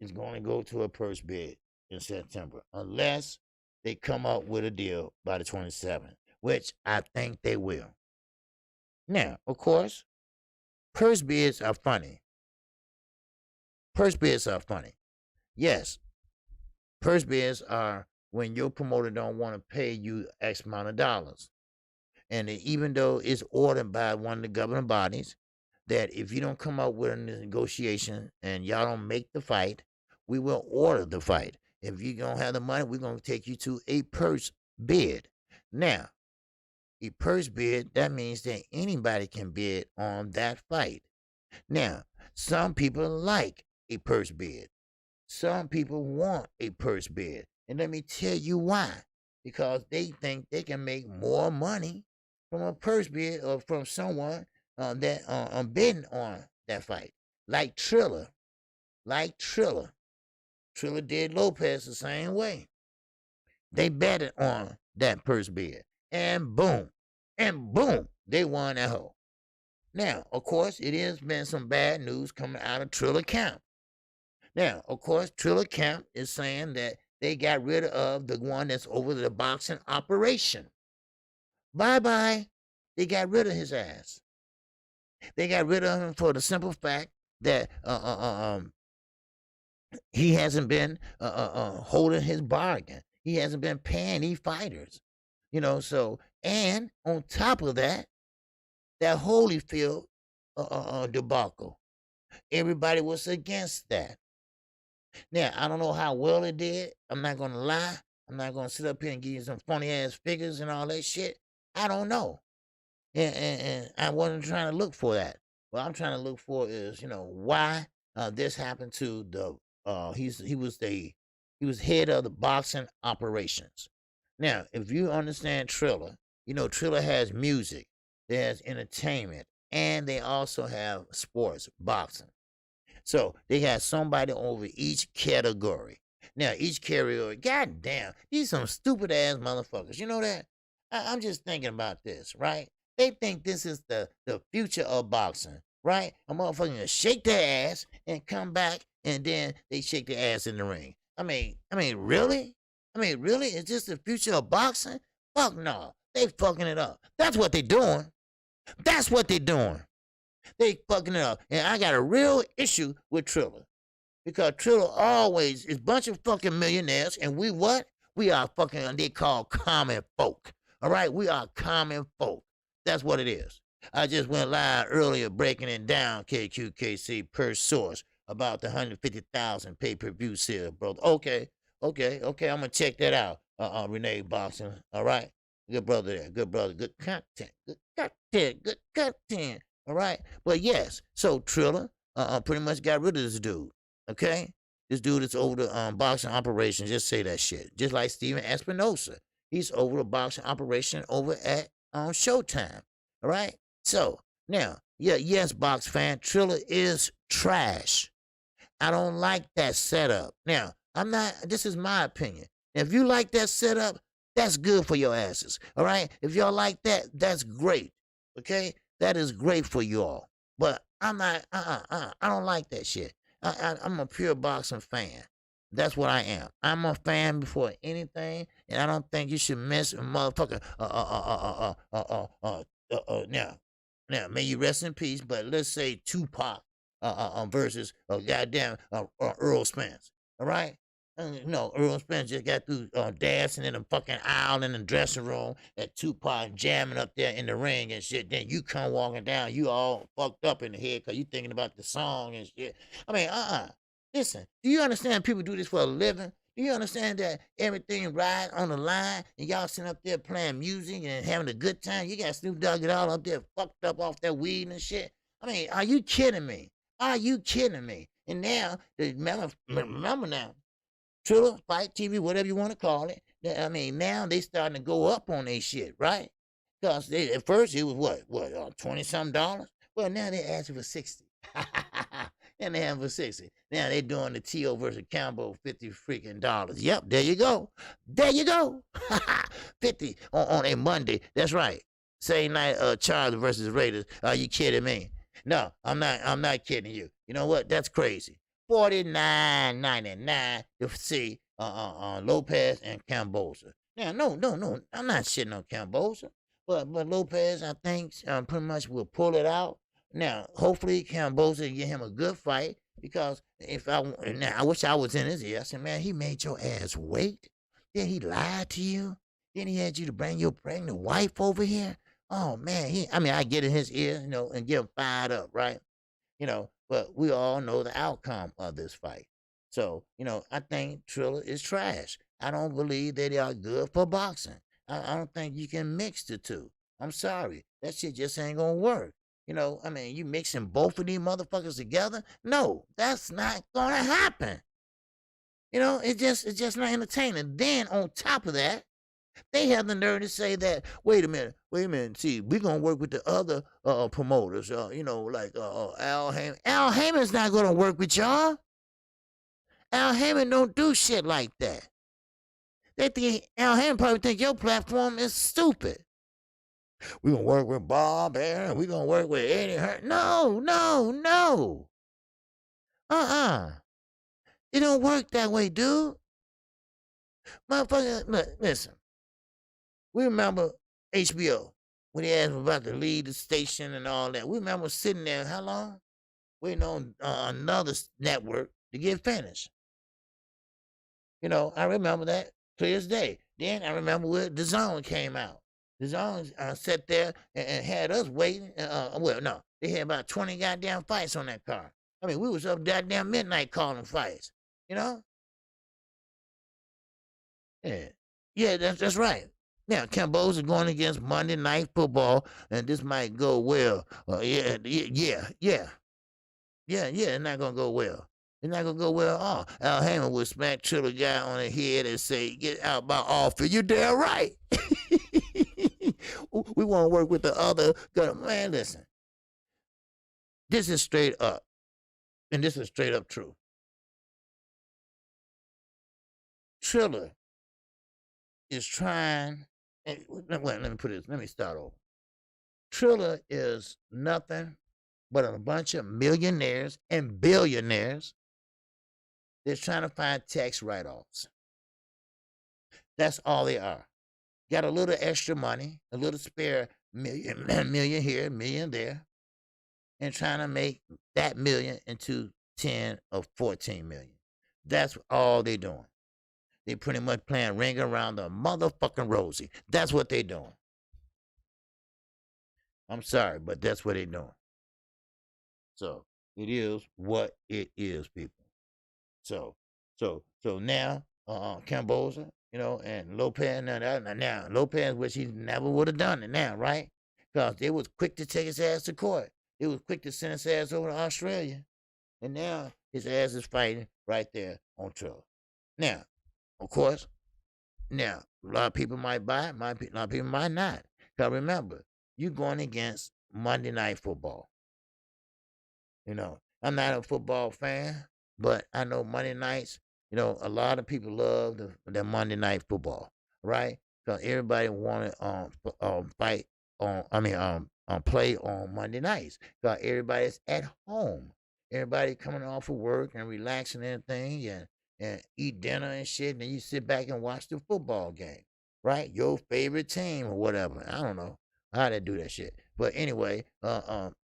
is going to go to a purse bid in September, unless they come up with a deal by the 27th, which I think they will. Now, of course, purse bids are funny. Yes, purse bids are when your promoter don't want to pay you X amount of dollars. And even though it's ordered by one of the governing bodies, that if you don't come up with a negotiation and y'all don't make the fight, we will order the fight. If you don't have the money, we're going to take you to a purse bid. Now, a purse bid, that means that anybody can bid on that fight. Now, some people like a purse bid. Some people want a purse bid. And let me tell you why. Because they think they can make more money from a purse bid or from someone that bidding on that fight. Like Triller. Triller did Lopez the same way. They betted on that purse bid. And boom, they won that hoe. Now, of course, it has been some bad news coming out of Triller camp. Now, of course, Triller camp is saying that they got rid of the one that's over the boxing operation. Bye-bye. They got rid of his ass. They got rid of him for the simple fact that he hasn't been holding his bargain. He hasn't been paying these fighters. So, and on top of that, that Holyfield debacle, everybody was against that. Now, I don't know how well it did. I'm not going to lie. I'm not going to sit up here and give you some funny ass figures and all that shit. I don't know. And I wasn't trying to look for that. What I'm trying to look for is, why this happened to the he was head of the boxing operations. Now, if you understand Triller, Triller has music, there's entertainment, and they also have sports, boxing. So they had somebody over each category. Now, each category, goddamn, these some stupid ass motherfuckers. You know that? I'm just thinking about this, right? They think this is the future of boxing, right? A motherfucker gonna shake their ass and come back, and then they shake their ass in the ring. I mean, really? Really? Is this the future of boxing? Fuck no. They fucking it up. That's what they doing. That's what they doing. They fucking it up. And I got a real issue with Triller. Because Triller always is a bunch of fucking millionaires, and we what? We are fucking, they call common folk. All right? We are common folk. That's what it is. I just went live earlier breaking it down, KQKC per source, about the 150,000 pay-per-view sale, brother. Okay. I'm going to check that out, Renee Boxing. All right? Good brother there. Good brother. Good content. Good content. All right? But yes, so Triller pretty much got rid of this dude. Okay? This dude is over the boxing operation. Just say that shit. Just like Steven Espinosa. He's over the boxing operation over at Showtime. All right? So, now, yes, box fan, Triller is trash. I don't like that setup. Now, this is my opinion. If you like that setup, that's good for your asses. All right? If y'all like that, that's great. Okay? That is great for y'all. But I'm not, I don't like that shit. I'm a pure boxing fan. That's what I am. I'm a fan before anything, and I don't think you should mess with motherfucker. Now, may you rest in peace. But let's say Tupac, versus goddamn Earl Spence. All right. No, Earl Spence just got through dancing in the fucking aisle in the dressing room at Tupac jamming up there in the ring and shit. Then you come walking down, you all fucked up in the head because you thinking about the song and shit. I mean, Listen, do you understand people do this for a living? Do you understand that everything rides on the line and y'all sitting up there playing music and having a good time? You got Snoop Dogg it all up there fucked up off that weed and shit. I mean, are you kidding me? Are you kidding me? And now, remember now, Triller, Fight TV, whatever you want to call it. I mean, now they starting to go up on their shit, right? Because at first it was what, $20-something? Well, now they asking for 60. And they have for 60. Now they doing the T.O. versus Campbell, $50 freaking dollars. Yep, there you go. There you go. 50 on a Monday. That's right. Same night, Chargers versus Raiders. Are you kidding me? No, I'm not kidding you. You know what? That's crazy. $49.99 to see Lopez and Cambosa. Now, no, I'm not shitting on Cambosa, but Lopez, I think, pretty much will pull it out. Now, hopefully, Cambosa will get him a good fight because I wish I was in his ear. I said, man, he made your ass wait. Then he lied to you. Then he had you to bring your pregnant wife over here. Oh man, I get in his ear, and get him fired up, right? But we all know the outcome of this fight. So, I think Triller is trash. I don't believe that they are good for boxing. I don't think you can mix the two. I'm sorry. That shit just ain't gonna work. You mixing both of these motherfuckers together? No, that's not gonna happen. It's just not entertaining. Then on top of that, they have the nerve to say that, wait a minute, see, we're going to work with the other promoters, like Al Heyman. Al Heyman's not going to work with y'all. Al Heyman don't do shit like that. Al Heyman probably think your platform is stupid. We're going to work with Bob Aaron. We're going to work with Eddie Hearn. No. It don't work that way, dude. Motherfucker, look, listen. We remember HBO when they asked about to leave the station and all that. We remember sitting there, how long? Waiting on another network to get finished. I remember that. clear as day. Then I remember when the Zone came out. The Zone sat there and had us waiting. Well, no, they had about 20 goddamn fights on that card. I mean, we was up goddamn midnight calling fights. You know? Yeah, yeah, that's right. Now, Cambo's going against Monday Night Football, and this might go well. Yeah, it's not gonna go well. It's not gonna go well at all. Al Heyman would smack Triller guy on the head and say, "Get out my office." You damn right. We want to work with the other. Man, listen. This is straight up, and this is straight up true. Triller is trying. Let me put it. Let me start over. Triller is nothing but a bunch of millionaires and billionaires that's trying to find tax write-offs. That's all they are. Got a little extra money, a little spare million here, million there, and trying to make that million into 10 or 14 million. That's all they doing. They pretty much playing ring around the motherfucking rosy. That's what they doing. I'm sorry, but that's what they doing. So it is what it is, people. So now, Camboza, and Lopez, now Lopez, which he never would have done it now, right? Because they was quick to take his ass to court. They was quick to send his ass over to Australia. And now his ass is fighting right there on Triller. Now, of course, a lot of people might buy it, a lot of people might not. Because remember, you're going against Monday Night Football. I'm not a football fan, but I know Monday nights, a lot of people love the Monday Night Football, right? Because everybody wanted fight play on Monday nights. Because everybody's at home. Everybody coming off of work and relaxing and everything and eat dinner and shit, and then you sit back and watch the football game, right? Your favorite team or whatever. I don't know how they do that shit. But anyway,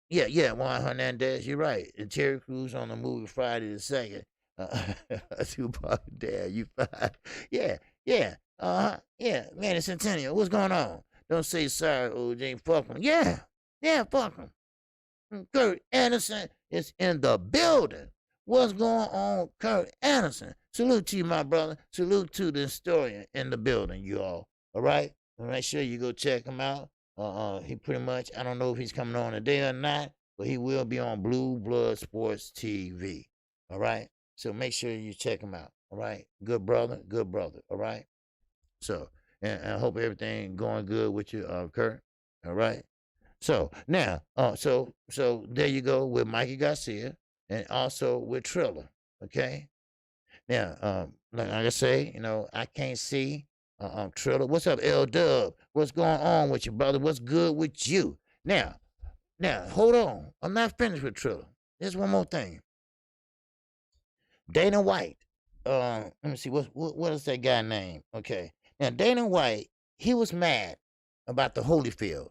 yeah, Juan Hernandez, you're right. And Terry Crews on the movie Friday the 2nd. DUPONT, Dad, you fine. Yeah, Manny Centennial, what's going on? Don't say sorry, OJ, fuck him. Yeah, fuck him. Kurt Anderson is in the building. What's going on, Kurt Anderson? Salute to you, my brother. Salute to the historian in the building, you all. All right? Make sure you go check him out. He pretty much, I don't know if he's coming on today or not, but he will be on Blue Blood Sports TV. All right? So make sure you check him out. All right? Good brother. All right? So, and I hope everything going good with you, Kurt. All right? So now, so there you go with Mikey Garcia and also with Triller. Okay? Now, like I say, I can't see Triller. What's up, L Dub? What's going on with you, brother? What's good with you? Now, hold on. I'm not finished with Triller. There's one more thing. Dana White. Let me see. What is that guy name? Okay. Now, Dana White, he was mad about the Holyfield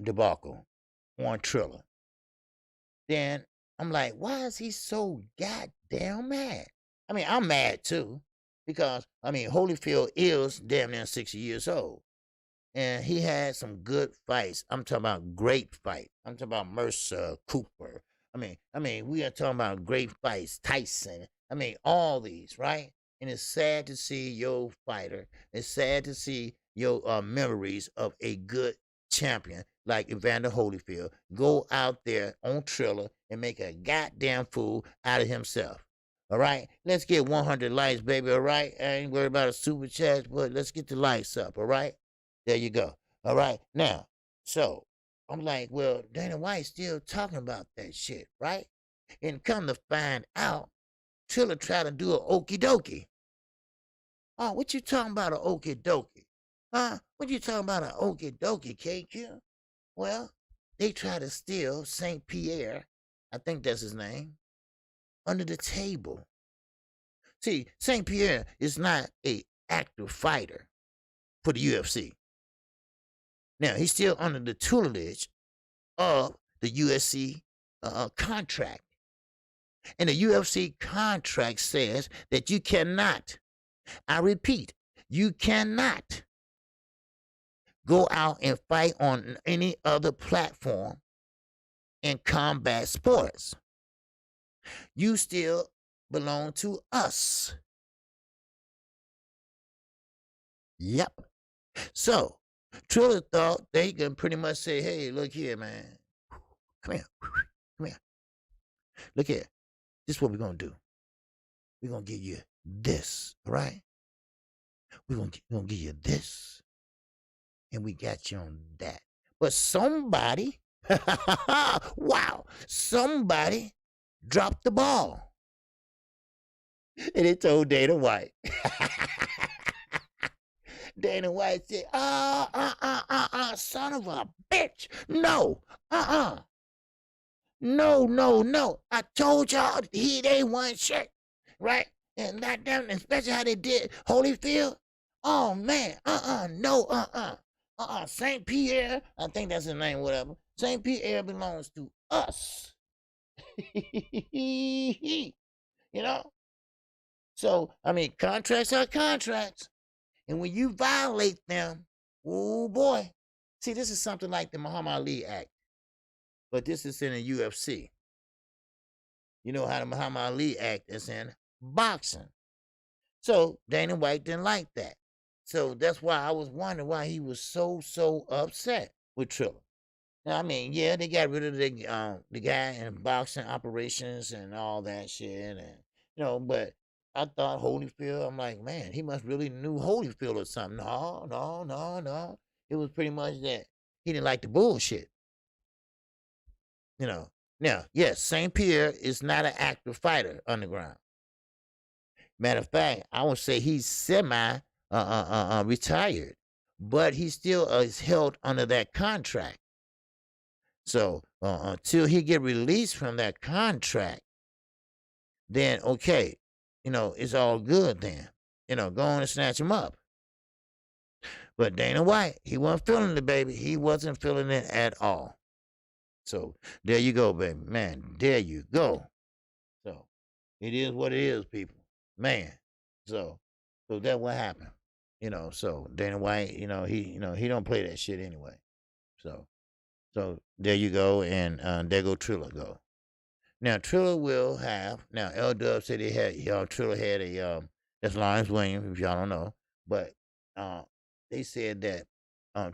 debacle on Triller. Then I'm like, why is he so goddamn mad? I mean, I'm mad too. Because, Holyfield is damn near 60 years old. And he had some good fights. I'm talking about great fights. I'm talking about Mercer, Cooper. We are talking about great fights. Tyson. All these, right? And it's sad to see your fighter. It's sad to see your memories of a good champion like Evander Holyfield go out there on Triller and make a goddamn fool out of himself. All right, let's get 100 likes, baby. All right, I ain't worried about a super chat, but let's get the likes up. All right, there you go. All right, now, so I'm like, well, Dana White's still talking about that shit, right? And come to find out, Triller tried to do an okie dokie. Oh, what you talking about, an okie dokie? Huh? What you talking about, an okie dokie, KQ? Well, they tried to steal St. Pierre, I think that's his name, under the table. See, St. Pierre is not an active fighter for the UFC. Now, he's still under the tutelage of the UFC contract. And the UFC contract says that you cannot I repeat, you cannot go out and fight on any other platform in combat sports. You still belong to us. Yep. So, Triller thought they can pretty much say, hey, look here, man. Come here. Come here. Look here. This is what we're going to do. We're going to give you this, all right? We're going to give you this. And we got you on that. But somebody, wow, somebody dropped the ball. And it told Dana White. Dana White said, son of a bitch. No, No. I told y'all they ain't one shit, right? And not them, especially how they did Holyfield. Oh, man, no. St. Pierre, I think that's his name, whatever. St. Pierre belongs to us. You know? So, I mean, contracts are contracts. And when you violate them, oh boy. See, this is something like the Muhammad Ali Act. But this is in the UFC. You know how the Muhammad Ali Act is in boxing. So Dana White didn't like that. So that's why I was wondering why he was so upset with Triller. Now, I mean, yeah, they got rid of the guy in boxing operations and all that shit, and but I thought Holyfield, I'm like, man, he must really knew Holyfield or something. No. It was pretty much that he didn't like the bullshit. Now, yes, St. Pierre is not an active fighter underground. Matter of fact, I would say he's retired, but he still is held under that contract. So until he get released from that contract, then okay, it's all good then. Go on and snatch him up. But Dana White, he wasn't feeling it, baby. He wasn't feeling it at all. So there you go, baby. Man, there you go. So it is what it is, people. Man. So that's what happened. So Dana White, he don't play that shit anyway. So there you go, and there go Triller go. Now Triller will have L-Dub said Triller had a that's Lawrence Williams, if y'all don't know, but they said that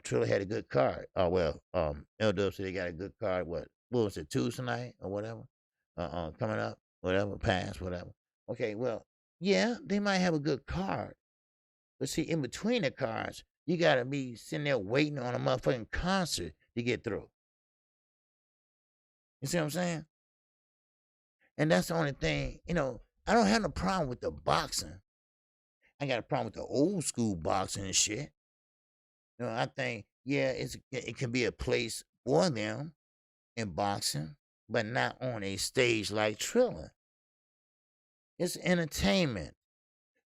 Triller had a good card. L-Dub said they got a good card. What was it, Tuesday night or whatever? Coming up, whatever, pass, whatever. Okay, well, yeah, they might have a good card, but see, in between the cards, you gotta be sitting there waiting on a motherfucking concert to get through. You see what I'm saying? And that's the only thing, I don't have no problem with the boxing. I got a problem with the old school boxing and shit. I think, yeah, it can be a place for them in boxing, but not on a stage like Triller. It's entertainment.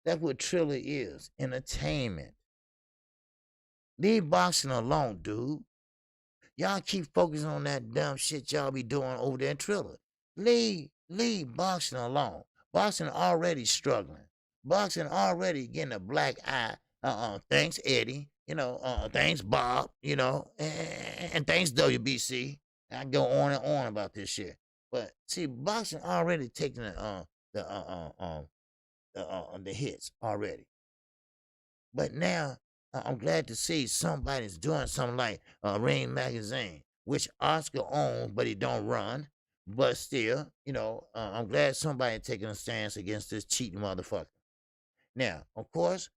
That's what Triller is, entertainment. Leave boxing alone, dude. Y'all keep focusing on that dumb shit y'all be doing over there in Triller. Leave boxing alone. Boxing already struggling. Boxing already getting a black eye. Thanks, Eddie. Thanks, Bob. And thanks, WBC. I go on and on about this shit. But see, boxing already taking the hits already. But now I'm glad to see somebody's doing something like Ring Magazine, which Oscar owns, but he don't run. But still, I'm glad somebody taking a stance against this cheating motherfucker. Now, of course,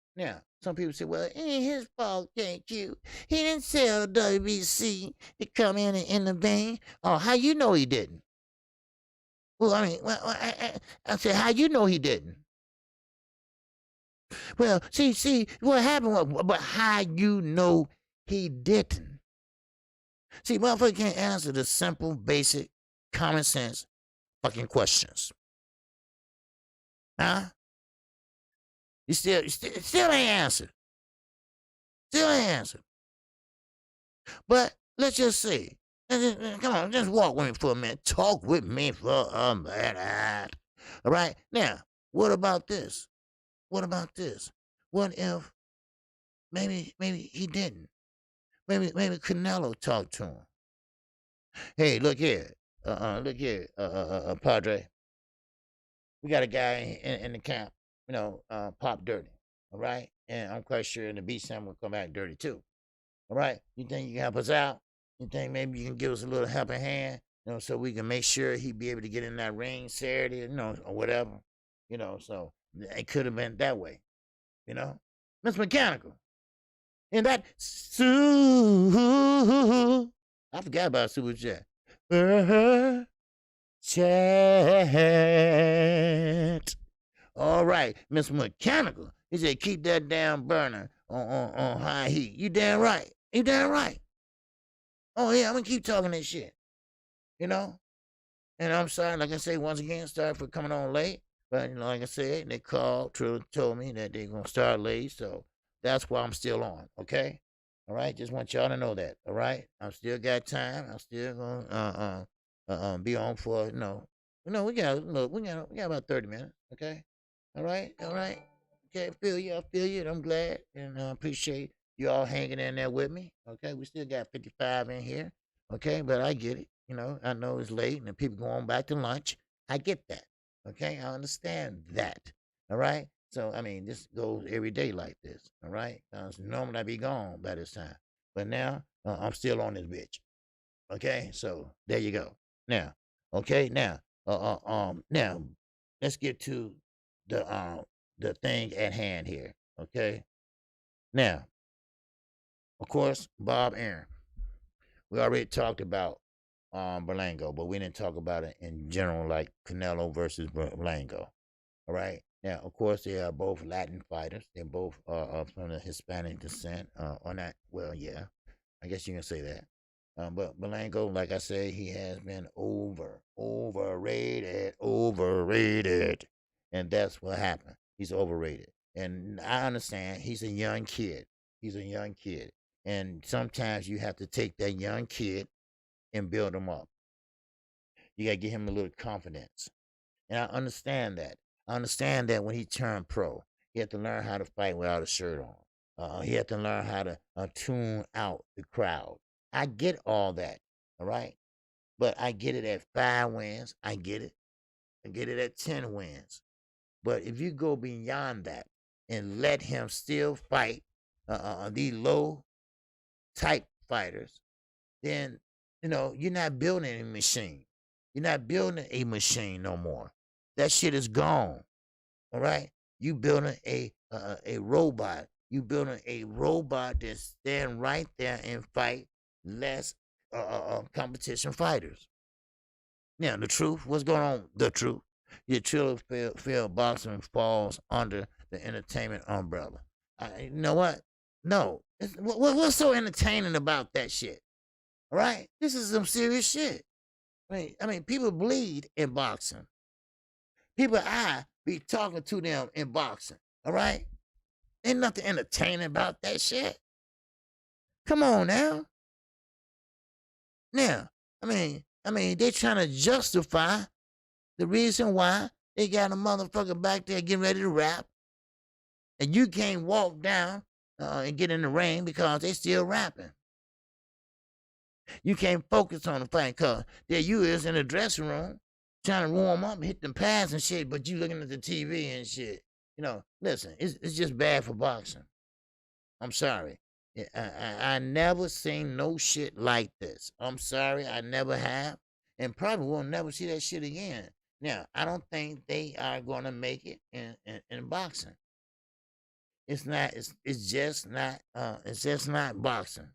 some people say, well, it ain't his fault, thank you. He didn't tell WBC to come in and intervene. Oh, how you know he didn't? Well, I mean, I said, how you know he didn't? Well, see, what happened was, but how you know he didn't? See, motherfucker can't answer the simple, basic, common sense fucking questions. Huh? You still ain't answered. Still ain't answered. But let's just see. Come on, just walk with me for a minute. Talk with me for a minute. All right? Now, what about this? what about this? What if maybe he didn't? Maybe Canelo talked to him. Hey, look here, Padre. We got a guy in the camp, Pop Dirty, all right? And I'm quite sure the beat Sam will come back dirty too, all right? You think you can help us out? You think maybe you can give us a little helping hand, so we can make sure he be able to get in that ring Saturday, or whatever, so it could have been that way, Miss Mechanical. And that I forgot about Super Chat. Chat. All right, Miss Mechanical. He said, keep that damn burner on high heat. You damn right. You damn right. Oh, yeah, I'm going to keep talking this shit. And I'm sorry, like I say, once again, sorry for coming on late. But, like I said, they called, told me that they're going to start late. So that's why I'm still on, okay? All right, just want y'all to know that, all right? I still got time. I'm still going to be on for, we got about 30 minutes, okay? All right. Okay, I feel you, and I'm glad, and I appreciate you all hanging in there with me, okay? We still got 55 in here, okay? But I get it, I know it's late, and the people going back to lunch. I get that, okay? I understand that, all right? So, this goes every day like this, all right? Normally I'd be gone by this time, but now I'm still on this bitch, okay? So, there you go. Now, okay, now, now, let's get to the thing at hand here. Okay. Now, of course, Bob Arum. We already talked about Berlango, but we didn't talk about it in general, like Canelo versus Berlango. All right. Now, of course, they are both Latin fighters. They're both from the Hispanic descent. Or not? Well, yeah, I guess you can say that. But Berlango, like I said, he has been overrated, and that's what happened. He's overrated, and I understand he's a young kid. And sometimes you have to take that young kid and build him up. You gotta give him a little confidence, and I understand that. I understand that when he turned pro, he had to learn how to fight without a shirt on. He had to learn how to tune out the crowd. I get all that, all right? But I get it at 5 wins. I get it. I get it at 10 wins. But if you go beyond that and let him still fight these low type fighters, then, you're not building a machine. You're not building a machine no more. That shit is gone, all right? You building a robot. You building a robot that stand right there and fight less competition fighters. Now, the truth, what's going on? The truth. Your truly feel boxing falls under the entertainment umbrella. You know what? No. What's so entertaining about that shit? All right? This is some serious shit. People bleed in boxing. I be talking to them in boxing. All right? Ain't nothing entertaining about that shit. Come on now. Now, they trying to justify the reason why they got a motherfucker back there getting ready to rap, and you can't walk down and get in the ring because they still rapping. You can't focus on the fight because there you is in the dressing room trying to warm up and hit them pads and shit, but you looking at the TV and shit. Listen, it's just bad for boxing. I'm sorry. I never seen no shit like this. I'm sorry, I never have, and probably will never see that shit again. Now, I don't think they are going to make it in boxing. It's not. It's just not. It's just not boxing.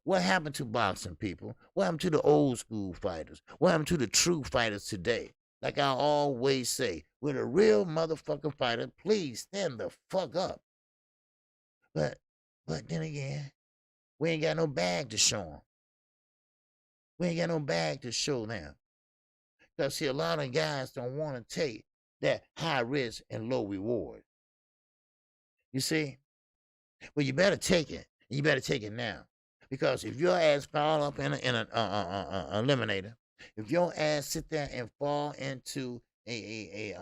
What happened to boxing, people? What happened to the old school fighters? What happened to the true fighters today? Like I always say, with a real motherfucking fighter, please stand the fuck up. But then again, we ain't got no bag to show them. We ain't got no bag to show them. Because, see, a lot of guys don't want to take that high risk and low reward. You see? Well, you better take it. You better take it now. Because if your ass fall up in an eliminator, if your ass sit there and fall into a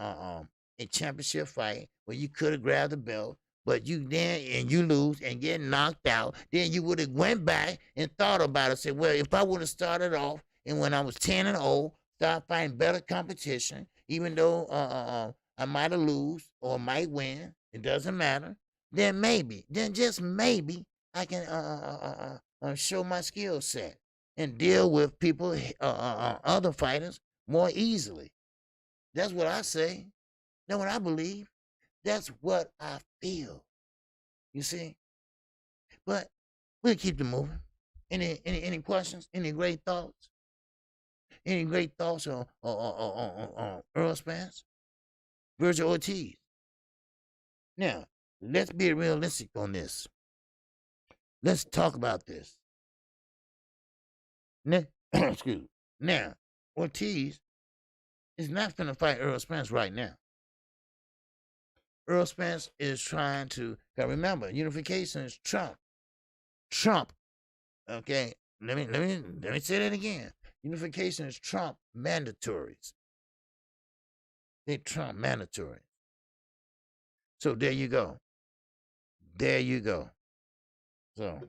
a championship fight where you could have grabbed the belt, but you lose and get knocked out, then you would have went back and thought about it. Said, well, if I would have started off and when I was 10-0, start fighting better competition, even though I might have lose or might win, it doesn't matter. Then just maybe, I can show my skill set and deal with people, other fighters more easily. That's what I say. That's what I believe. That's what I feel. You see? But we'll keep it moving. Any questions? Any great thoughts? Any great thoughts on Earl Spence? Virgil Ortiz? Now, let's be realistic on this. Let's talk about this. Excuse me. Now, Ortiz is not going to fight Earl Spence right now. Earl Spence is trying to, remember, unification is Trump. Trump. Okay, let me say that again. Unification is Trump mandatories. They Trump mandatories. So there you go. There you go. So,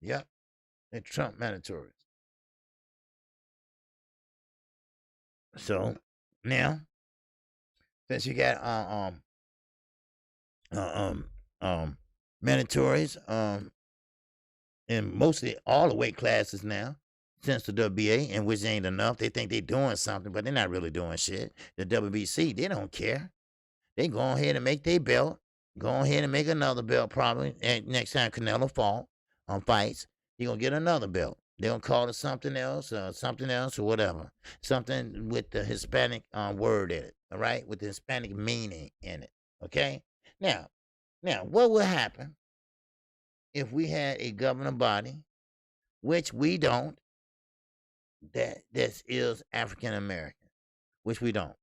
yep, they Trump mandatories. So now, since you got mandatories in mostly all the weight classes now, since the WBA, and which ain't enough. They think they doing something, but they're not really doing shit. The WBC, they don't care. They go ahead and make their belt. Go ahead and make another belt probably. And next time Canelo fights, he gonna get another belt. They're gonna call it something else or whatever. Something with the Hispanic word in it, all right? With the Hispanic meaning in it, okay? Now, what would happen if we had a governing body, which we don't, that this is African American, which we don't.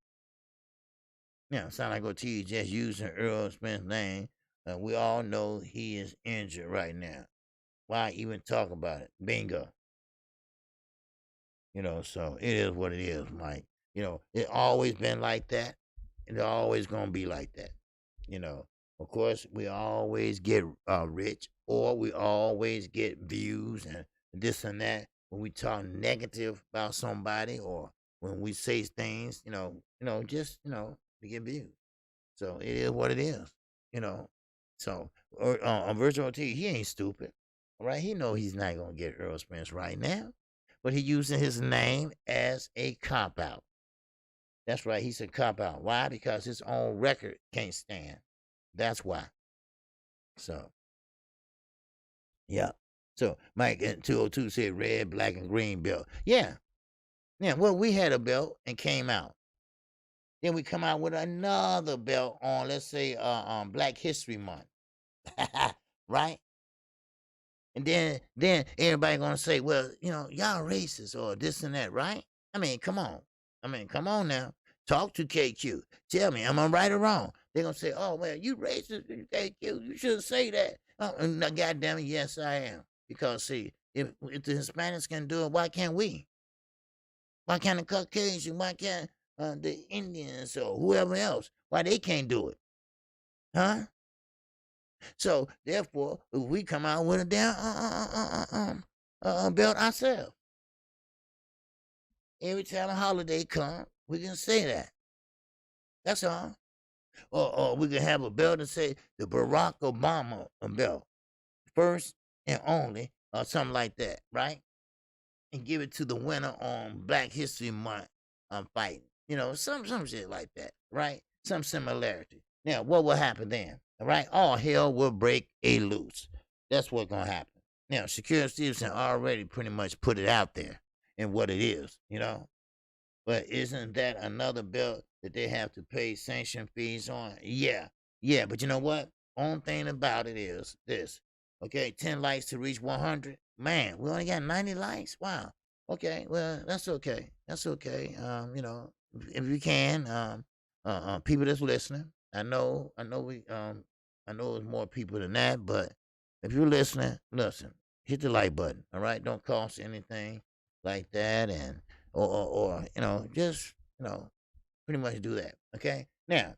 Now, sound like Ortiz just using Earl Spence's name. We all know he is injured right now. Why even talk about it? Bingo. So it is what it is, Mike. It always been like that. It's always gonna be like that. Of course, we always get rich, or we always get views and this and that when we talk negative about somebody, or when we say things, just to get views. So it is what it is. So Virgil Ortiz, he ain't stupid, all right? He know he's not gonna get Earl Spence right now, but he using his name as a cop out. That's right, he's a cop out. Why? Because his own record can't stand. That's why. So, yeah. So Mike in 202 said red, black, and green belt. Yeah. Well, we had a belt and came out. Then we come out with another belt on, let's say, Black History Month. Right? And then everybody gonna say, well, y'all racist or this and that, right? I mean, come on. Come on now. Talk to KQ. Tell me, am I right or wrong? They're gonna say, oh, well, you racist, KQ. You shouldn't say that. God damn it, yes, I am. Because, see, if the Hispanics can do it, why can't we? Why can't the Caucasian? Why can't the Indians or whoever else? Why they can't do it? Huh? So, therefore, if we come out with a damn belt ourselves, every time a holiday comes, we can say that. That's all. Or we can have a belt and say the Barack Obama belt, first and only, or something like that, right? And give it to the winner on Black History Month fighting. Some shit like that, right? Some similarity. Now, what will happen then? All right, all hell will break loose. That's what's gonna happen. Now, Shakur Stevenson already pretty much put it out there and what it is, But isn't that another belt that they have to pay sanction fees on? Yeah, but you know what? Only thing about it is this. Okay, 10 likes to reach 100. Man, we only got 90 likes. Wow. Okay, well, that's okay. That's okay. If you can, people that's listening, I know there's more people than that, but if you're listening, listen, hit the like button. All right, don't cost anything like that, and or just pretty much do that. Okay. Now,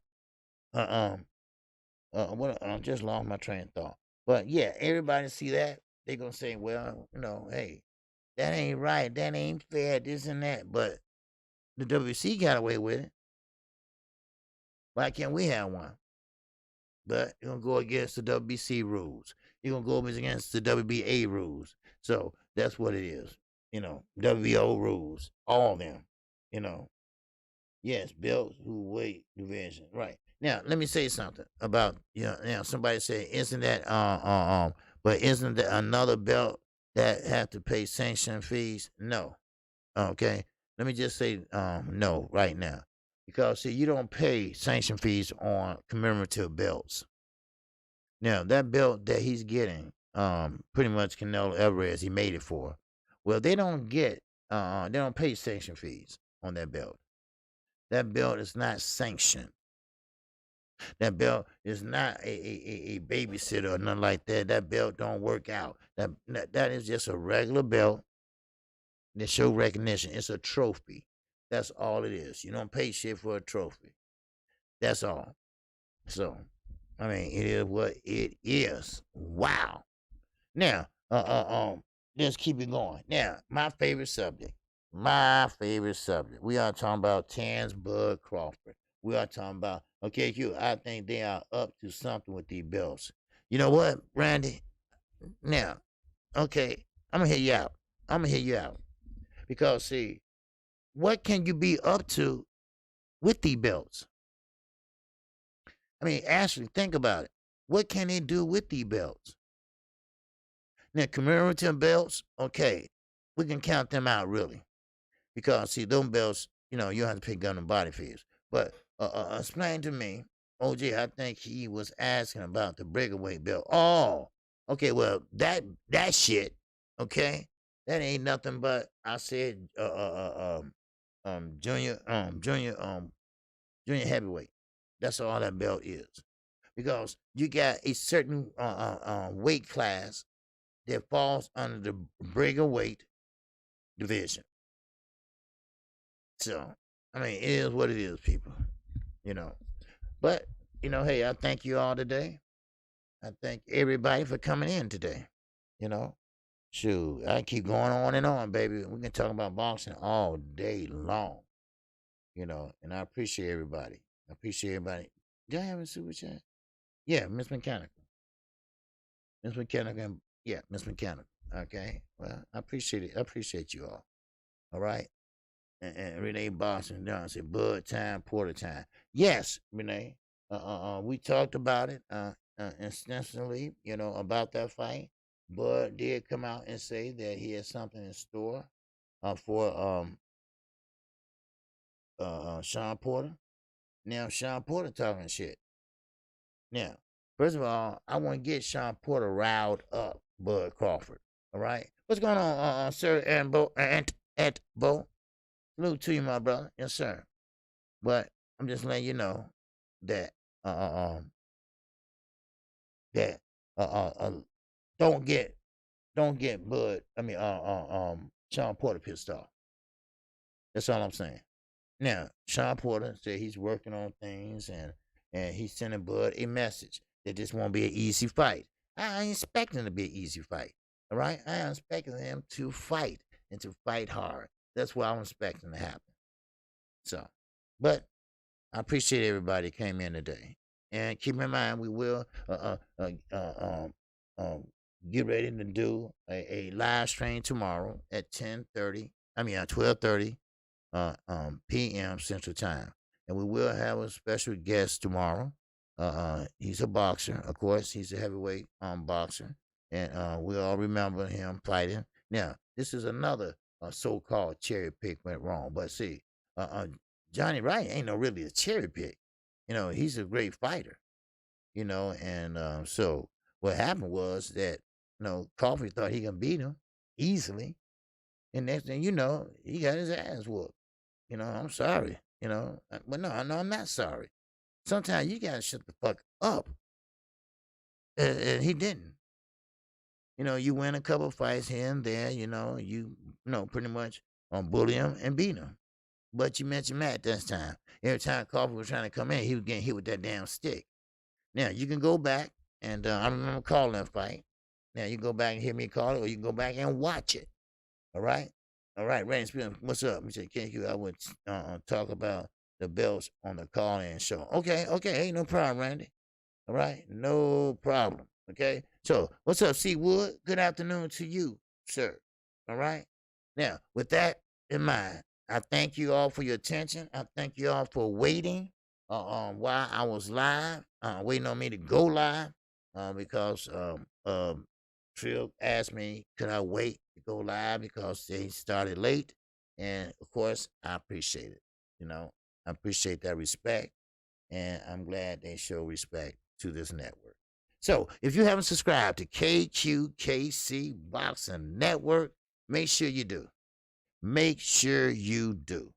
What? I just lost my train of thought. But yeah, everybody see that they gonna say, well, hey, that ain't right, that ain't fair, this and that. But the WC got away with it. Why can't we have one? But you're gonna go against the WBC rules. You're gonna go against the WBA rules. So that's what it is. WBO rules, all of them. You know, yes, belts, who weight division, right? Now, let me say something about Now, somebody said, "Isn't that But isn't there another belt that have to pay sanction fees?" No. Okay. Let me just say no right now, because see, you don't pay sanction fees on commemorative belts. Now, that belt that he's getting, pretty much Canelo Alvarez, he made it for. Well, they don't pay sanction fees on that belt. That belt is not sanctioned. That belt is not a babysitter or nothing like that. That belt don't work out. That is just a regular belt that show recognition. It's a trophy. That's all it is. You don't pay shit for a trophy. That's all. So, I mean, it is what it is. Wow. Now, let's keep it going. Now, my favorite subject. My favorite subject. We are talking about Tans Bud Crawford. We are talking about, okay, I think they are up to something with these belts. You know what, Randy? Now, okay, I'm gonna hear you out. I'm gonna hear you out. Because see, what can you be up to with these belts? I mean, actually think about it. What can they do with these belts? Now, commemorative belts, okay, we can count them out really. Because see, them belts, you don't have to pay gun and body fees. But explain to me, OJ, I think he was asking about the breakaway belt. Oh, okay, well that shit, okay, that ain't nothing but I said junior junior heavyweight. That's all that belt is. Because you got a certain weight class that falls under the breakaway division. So, I mean, it is what it is, people. You know. But, hey, I thank you all today. I thank everybody for coming in today. You know. Shoot, I keep going on and on, baby. We can talk about boxing all day long. And I appreciate everybody. I appreciate everybody. Do I have a super chat? Yeah, Miss Mechanical. Miss Mechanical. Yeah, Miss Mechanical. Okay. Well, I appreciate it. I appreciate you all. All right. And Renee Boston Dunn said, Bud time, Porter time. Yes, Renee. We talked about it extensively, about that fight. Bud did come out and say that he has something in store for Sean Porter. Now, Sean Porter talking shit. Now, first of all, I want to get Sean Porter riled up, Bud Crawford. All right? What's going on, Sir and Bo? Salute to you, my brother. Yes, sir. But I'm just letting you know that uh, uh, um that uh, uh, uh don't get Bud. Sean Porter pissed off. That's all I'm saying. Now Sean Porter said he's working on things and he's sending Bud a message that this won't be an easy fight. I ain't expecting it to be an easy fight. All right, I am expecting him to fight and to fight hard. That's what I'm expecting to happen. So, but I appreciate everybody came in today. And keep in mind, we will get ready to do a live stream tomorrow at 10:30. 12:30 p.m. Central Time, and we will have a special guest tomorrow. He's a boxer, of course. He's a heavyweight boxer, and we all remember him fighting. Now, this is another so-called cherry pick went wrong, but see, Johnny Wright ain't no really a cherry pick. He's a great fighter. And so what happened was that Crawford thought he could beat him easily, and next thing you know, he got his ass whooped. I'm sorry. But no, I'm not sorry. Sometimes you gotta shut the fuck up, and he didn't. You win a couple fights here and there. You pretty much bully him and beat him. But you mentioned Matt this time. Every time Crawford was trying to come in, he was getting hit with that damn stick. Now, you can go back, and I remember calling that fight. Now, you can go back and hear me call it, or you can go back and watch it. All right? All right, Randy, what's up? He said, "Can't you? I would talk about the belts on the call-in show." Okay, ain't no problem, Randy. All right, no problem. Okay, so what's up, C Wood? Good afternoon to you, sir. All right. Now, with that in mind, I thank you all for your attention. I thank you all for waiting while I was live, waiting on me to go live, because Trill asked me, could I wait to go live because they started late, and of course, I appreciate it. I appreciate that respect, and I'm glad they show respect to this network. So, if you haven't subscribed to KQKC Boxing Network, make sure you do. Make sure you do.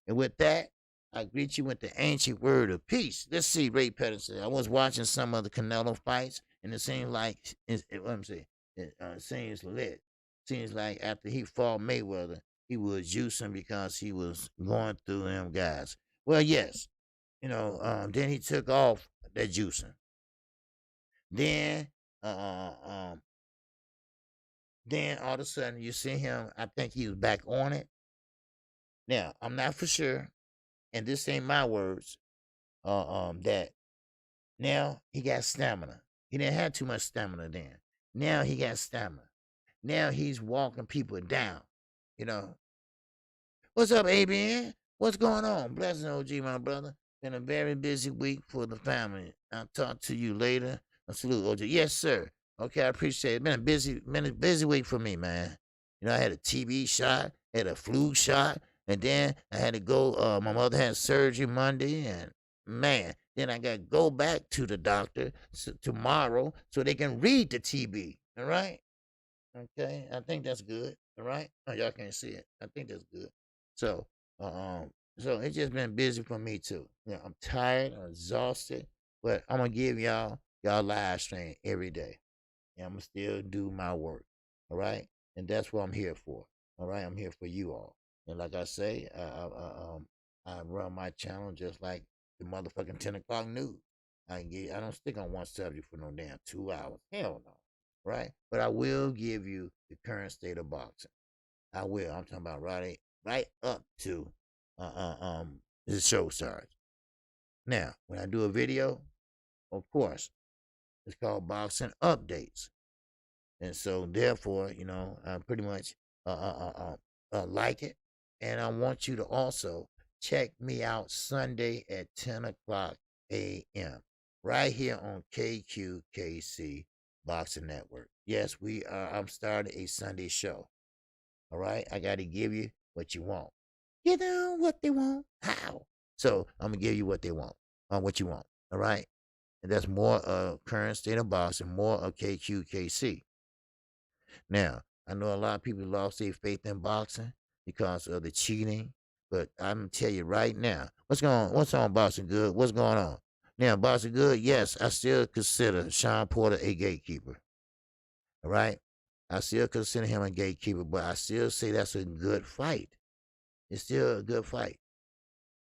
And with that, I greet you with the ancient word of peace. Let's see, Ray Patterson. I was watching some of the Canelo fights, and it seems like it seems lit. Seems like after he fought Mayweather, he was juicing because he was going through them guys. Well, yes, then he took off that juicing. Then, then all of a sudden you see him. I think he was back on it. Now I'm not for sure, and this ain't my words. That now he got stamina. He didn't have too much stamina then. Now he got stamina. Now he's walking people down. What's up, ABN? What's going on? Blessing, OG, my brother. Been a very busy week for the family. I'll talk to you later. A salute, OG. Yes, sir. Okay, I appreciate it. Been a busy week for me, man. I had a TB shot, had a flu shot, and then I had to go. My mother had surgery Monday, and man, then I got to go back to the doctor tomorrow so they can read the TB. All right. Okay, I think that's good. All right. Oh, y'all can't see it. I think that's good. So, so it's just been busy for me too. I'm tired, I'm exhausted, but I'm gonna give y'all live stream every day, and I'm gonna still do my work. All right, and that's what I'm here for. All right, I'm here for you all. And like I say, I run my channel just like the motherfucking 10 o'clock news. I don't stick on one subject for no damn 2 hours. Hell no. Right, but I will give you the current state of boxing. I will. I'm talking about right up to the show starts. Now, when I do a video, of course, it's called boxing updates, and so therefore, I pretty much like it, and I want you to also check me out Sunday at 10 o'clock a.m. right here on KQKC Boxing Network. Yes, I'm starting a Sunday show. All right, I got to give you what you want. You know what they want? How? So I'm gonna give you what they want, what you want. All right, and that's more current state of boxing, more of KQKC. Now I know a lot of people lost their faith in boxing because of the cheating, but I'm gonna tell you right now, what's on Boxing Good? What's going on? Now, Boxing Good, yes, I still consider Sean Porter a gatekeeper. All right. I still consider him a gatekeeper, but I still say that's a good fight. It's still a good fight.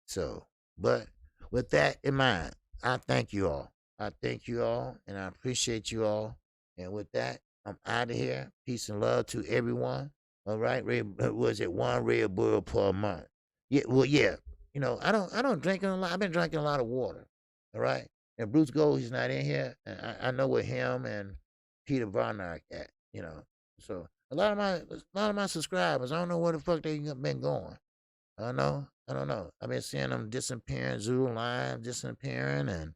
So, but with that in mind, I thank you all. I thank you all, and I appreciate you all. And with that, I'm out of here. Peace and love to everyone. All right. Was it one Red Bull per month? Yeah. Well, yeah. I don't drink a lot. I've been drinking a lot of water. All right. And Bruce Gold, he's not in here. And I know where him and Peter Varnock at. So a lot of my subscribers, I don't know where the fuck they been going. I don't know. I've been seeing them disappearing, Zulu Live disappearing, and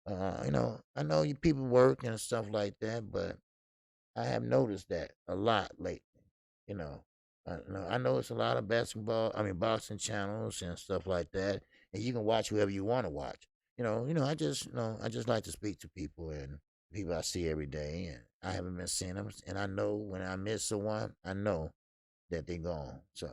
I know you people work and stuff like that, but I have noticed that a lot lately. You know, I know it's a lot of boxing channels and stuff like that, and you can watch whoever you want to watch. I just like to speak to people and people I see every day, and I haven't been seeing them, and I know when I miss someone, I know that they're gone. So,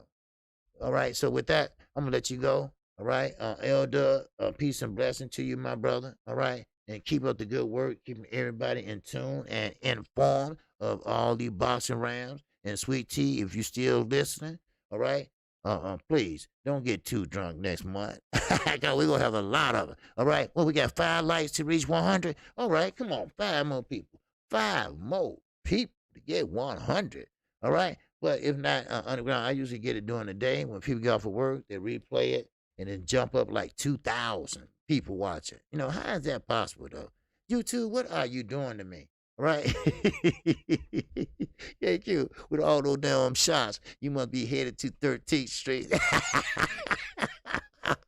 all right. So with that, I'm gonna let you go. All right, Elder, peace and blessing to you, my brother. All right, and keep up the good work, keeping everybody in tune and informed of all the boxing rounds. And Sweet Tea, if you still listening, all right, please don't get too drunk next month. We're gonna have a lot of it. All right. Well, we got 5 likes to reach 100. All right, come on, 5 more people. 5 more people to get 100. All right. But if not, underground, I usually get it during the day when people get off of work. They replay it and then jump up like 2,000 people watch it. How is that possible though? YouTube, what are you doing to me? Right? Yeah, you with all those damn shots, you must be headed to 13th Street.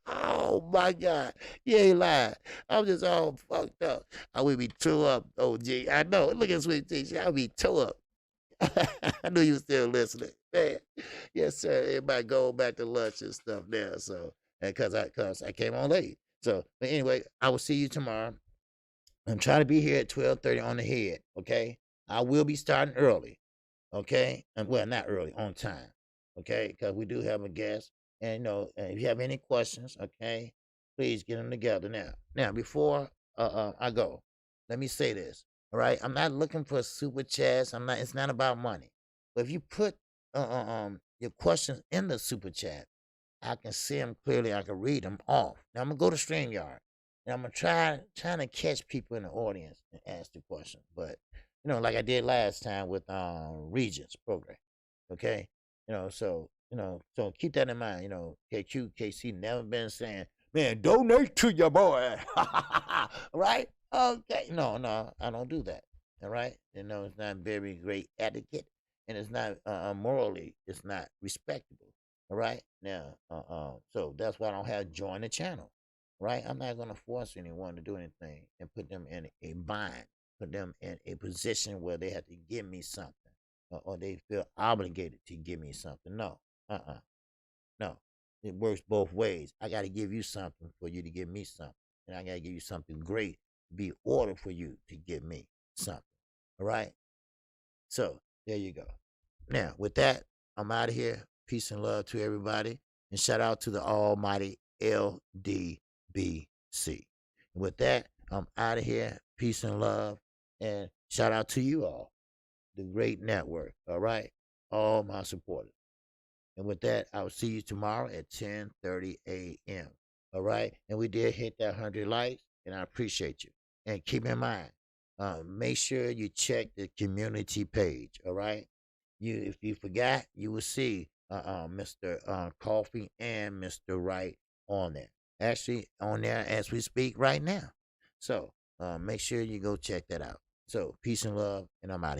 Oh my God. You ain't lying. I'm just all fucked up. I would be tore up, OG. I know. Look at Sweet Tea. I'll be tore up. I knew you were still listening. Man. Yes, sir. Everybody go back to lunch and stuff now. So, because I came on late. So, but anyway, I will see you tomorrow. I'm trying to be here at 12:30 on the head, okay? I will be starting early, okay? And well, not early, on time, okay? Because we do have a guest. And, if you have any questions, okay, please get them together now. Now, before I go, let me say this, all right? I'm not looking for super chats. It's not about money. But if you put your questions in the super chat, I can see them clearly. I can read them off. Now, I'm going to go to StreamYard. And I'm going to trying to catch people in the audience and ask the question. But, like I did last time with Regents program. Okay? So keep that in mind. KQKC never been saying, man, donate to your boy. Right? Okay. No, I don't do that. All right? It's not very great etiquette. And it's not morally, it's not respectable. All right? Now, so that's why I don't have join the channel. Right? I'm not going to force anyone to do anything and put them in a bind, put them in a position where they have to give me something or they feel obligated to give me something. No, no. It works both ways. I got to give you something for you to give me something. And I got to give you something great to be ordered for you to give me something. All right? So, there you go. Now, with that, I'm out of here. Peace and love to everybody. And shout out to the almighty LDBC. And with that, I'm out of here. Peace and love. And shout out to you all, the great network. All right? All my supporters. And with that, I'll see you tomorrow at 10:30 a.m. All right? And we did hit that 100 likes, and I appreciate you. And keep in mind, make sure you check the community page. All right? If you forgot, you will see Mr. Coffee and Mr. Wright on there. Actually, on there as we speak right now. So make sure you go check that out. So peace and love, and I'm out of here.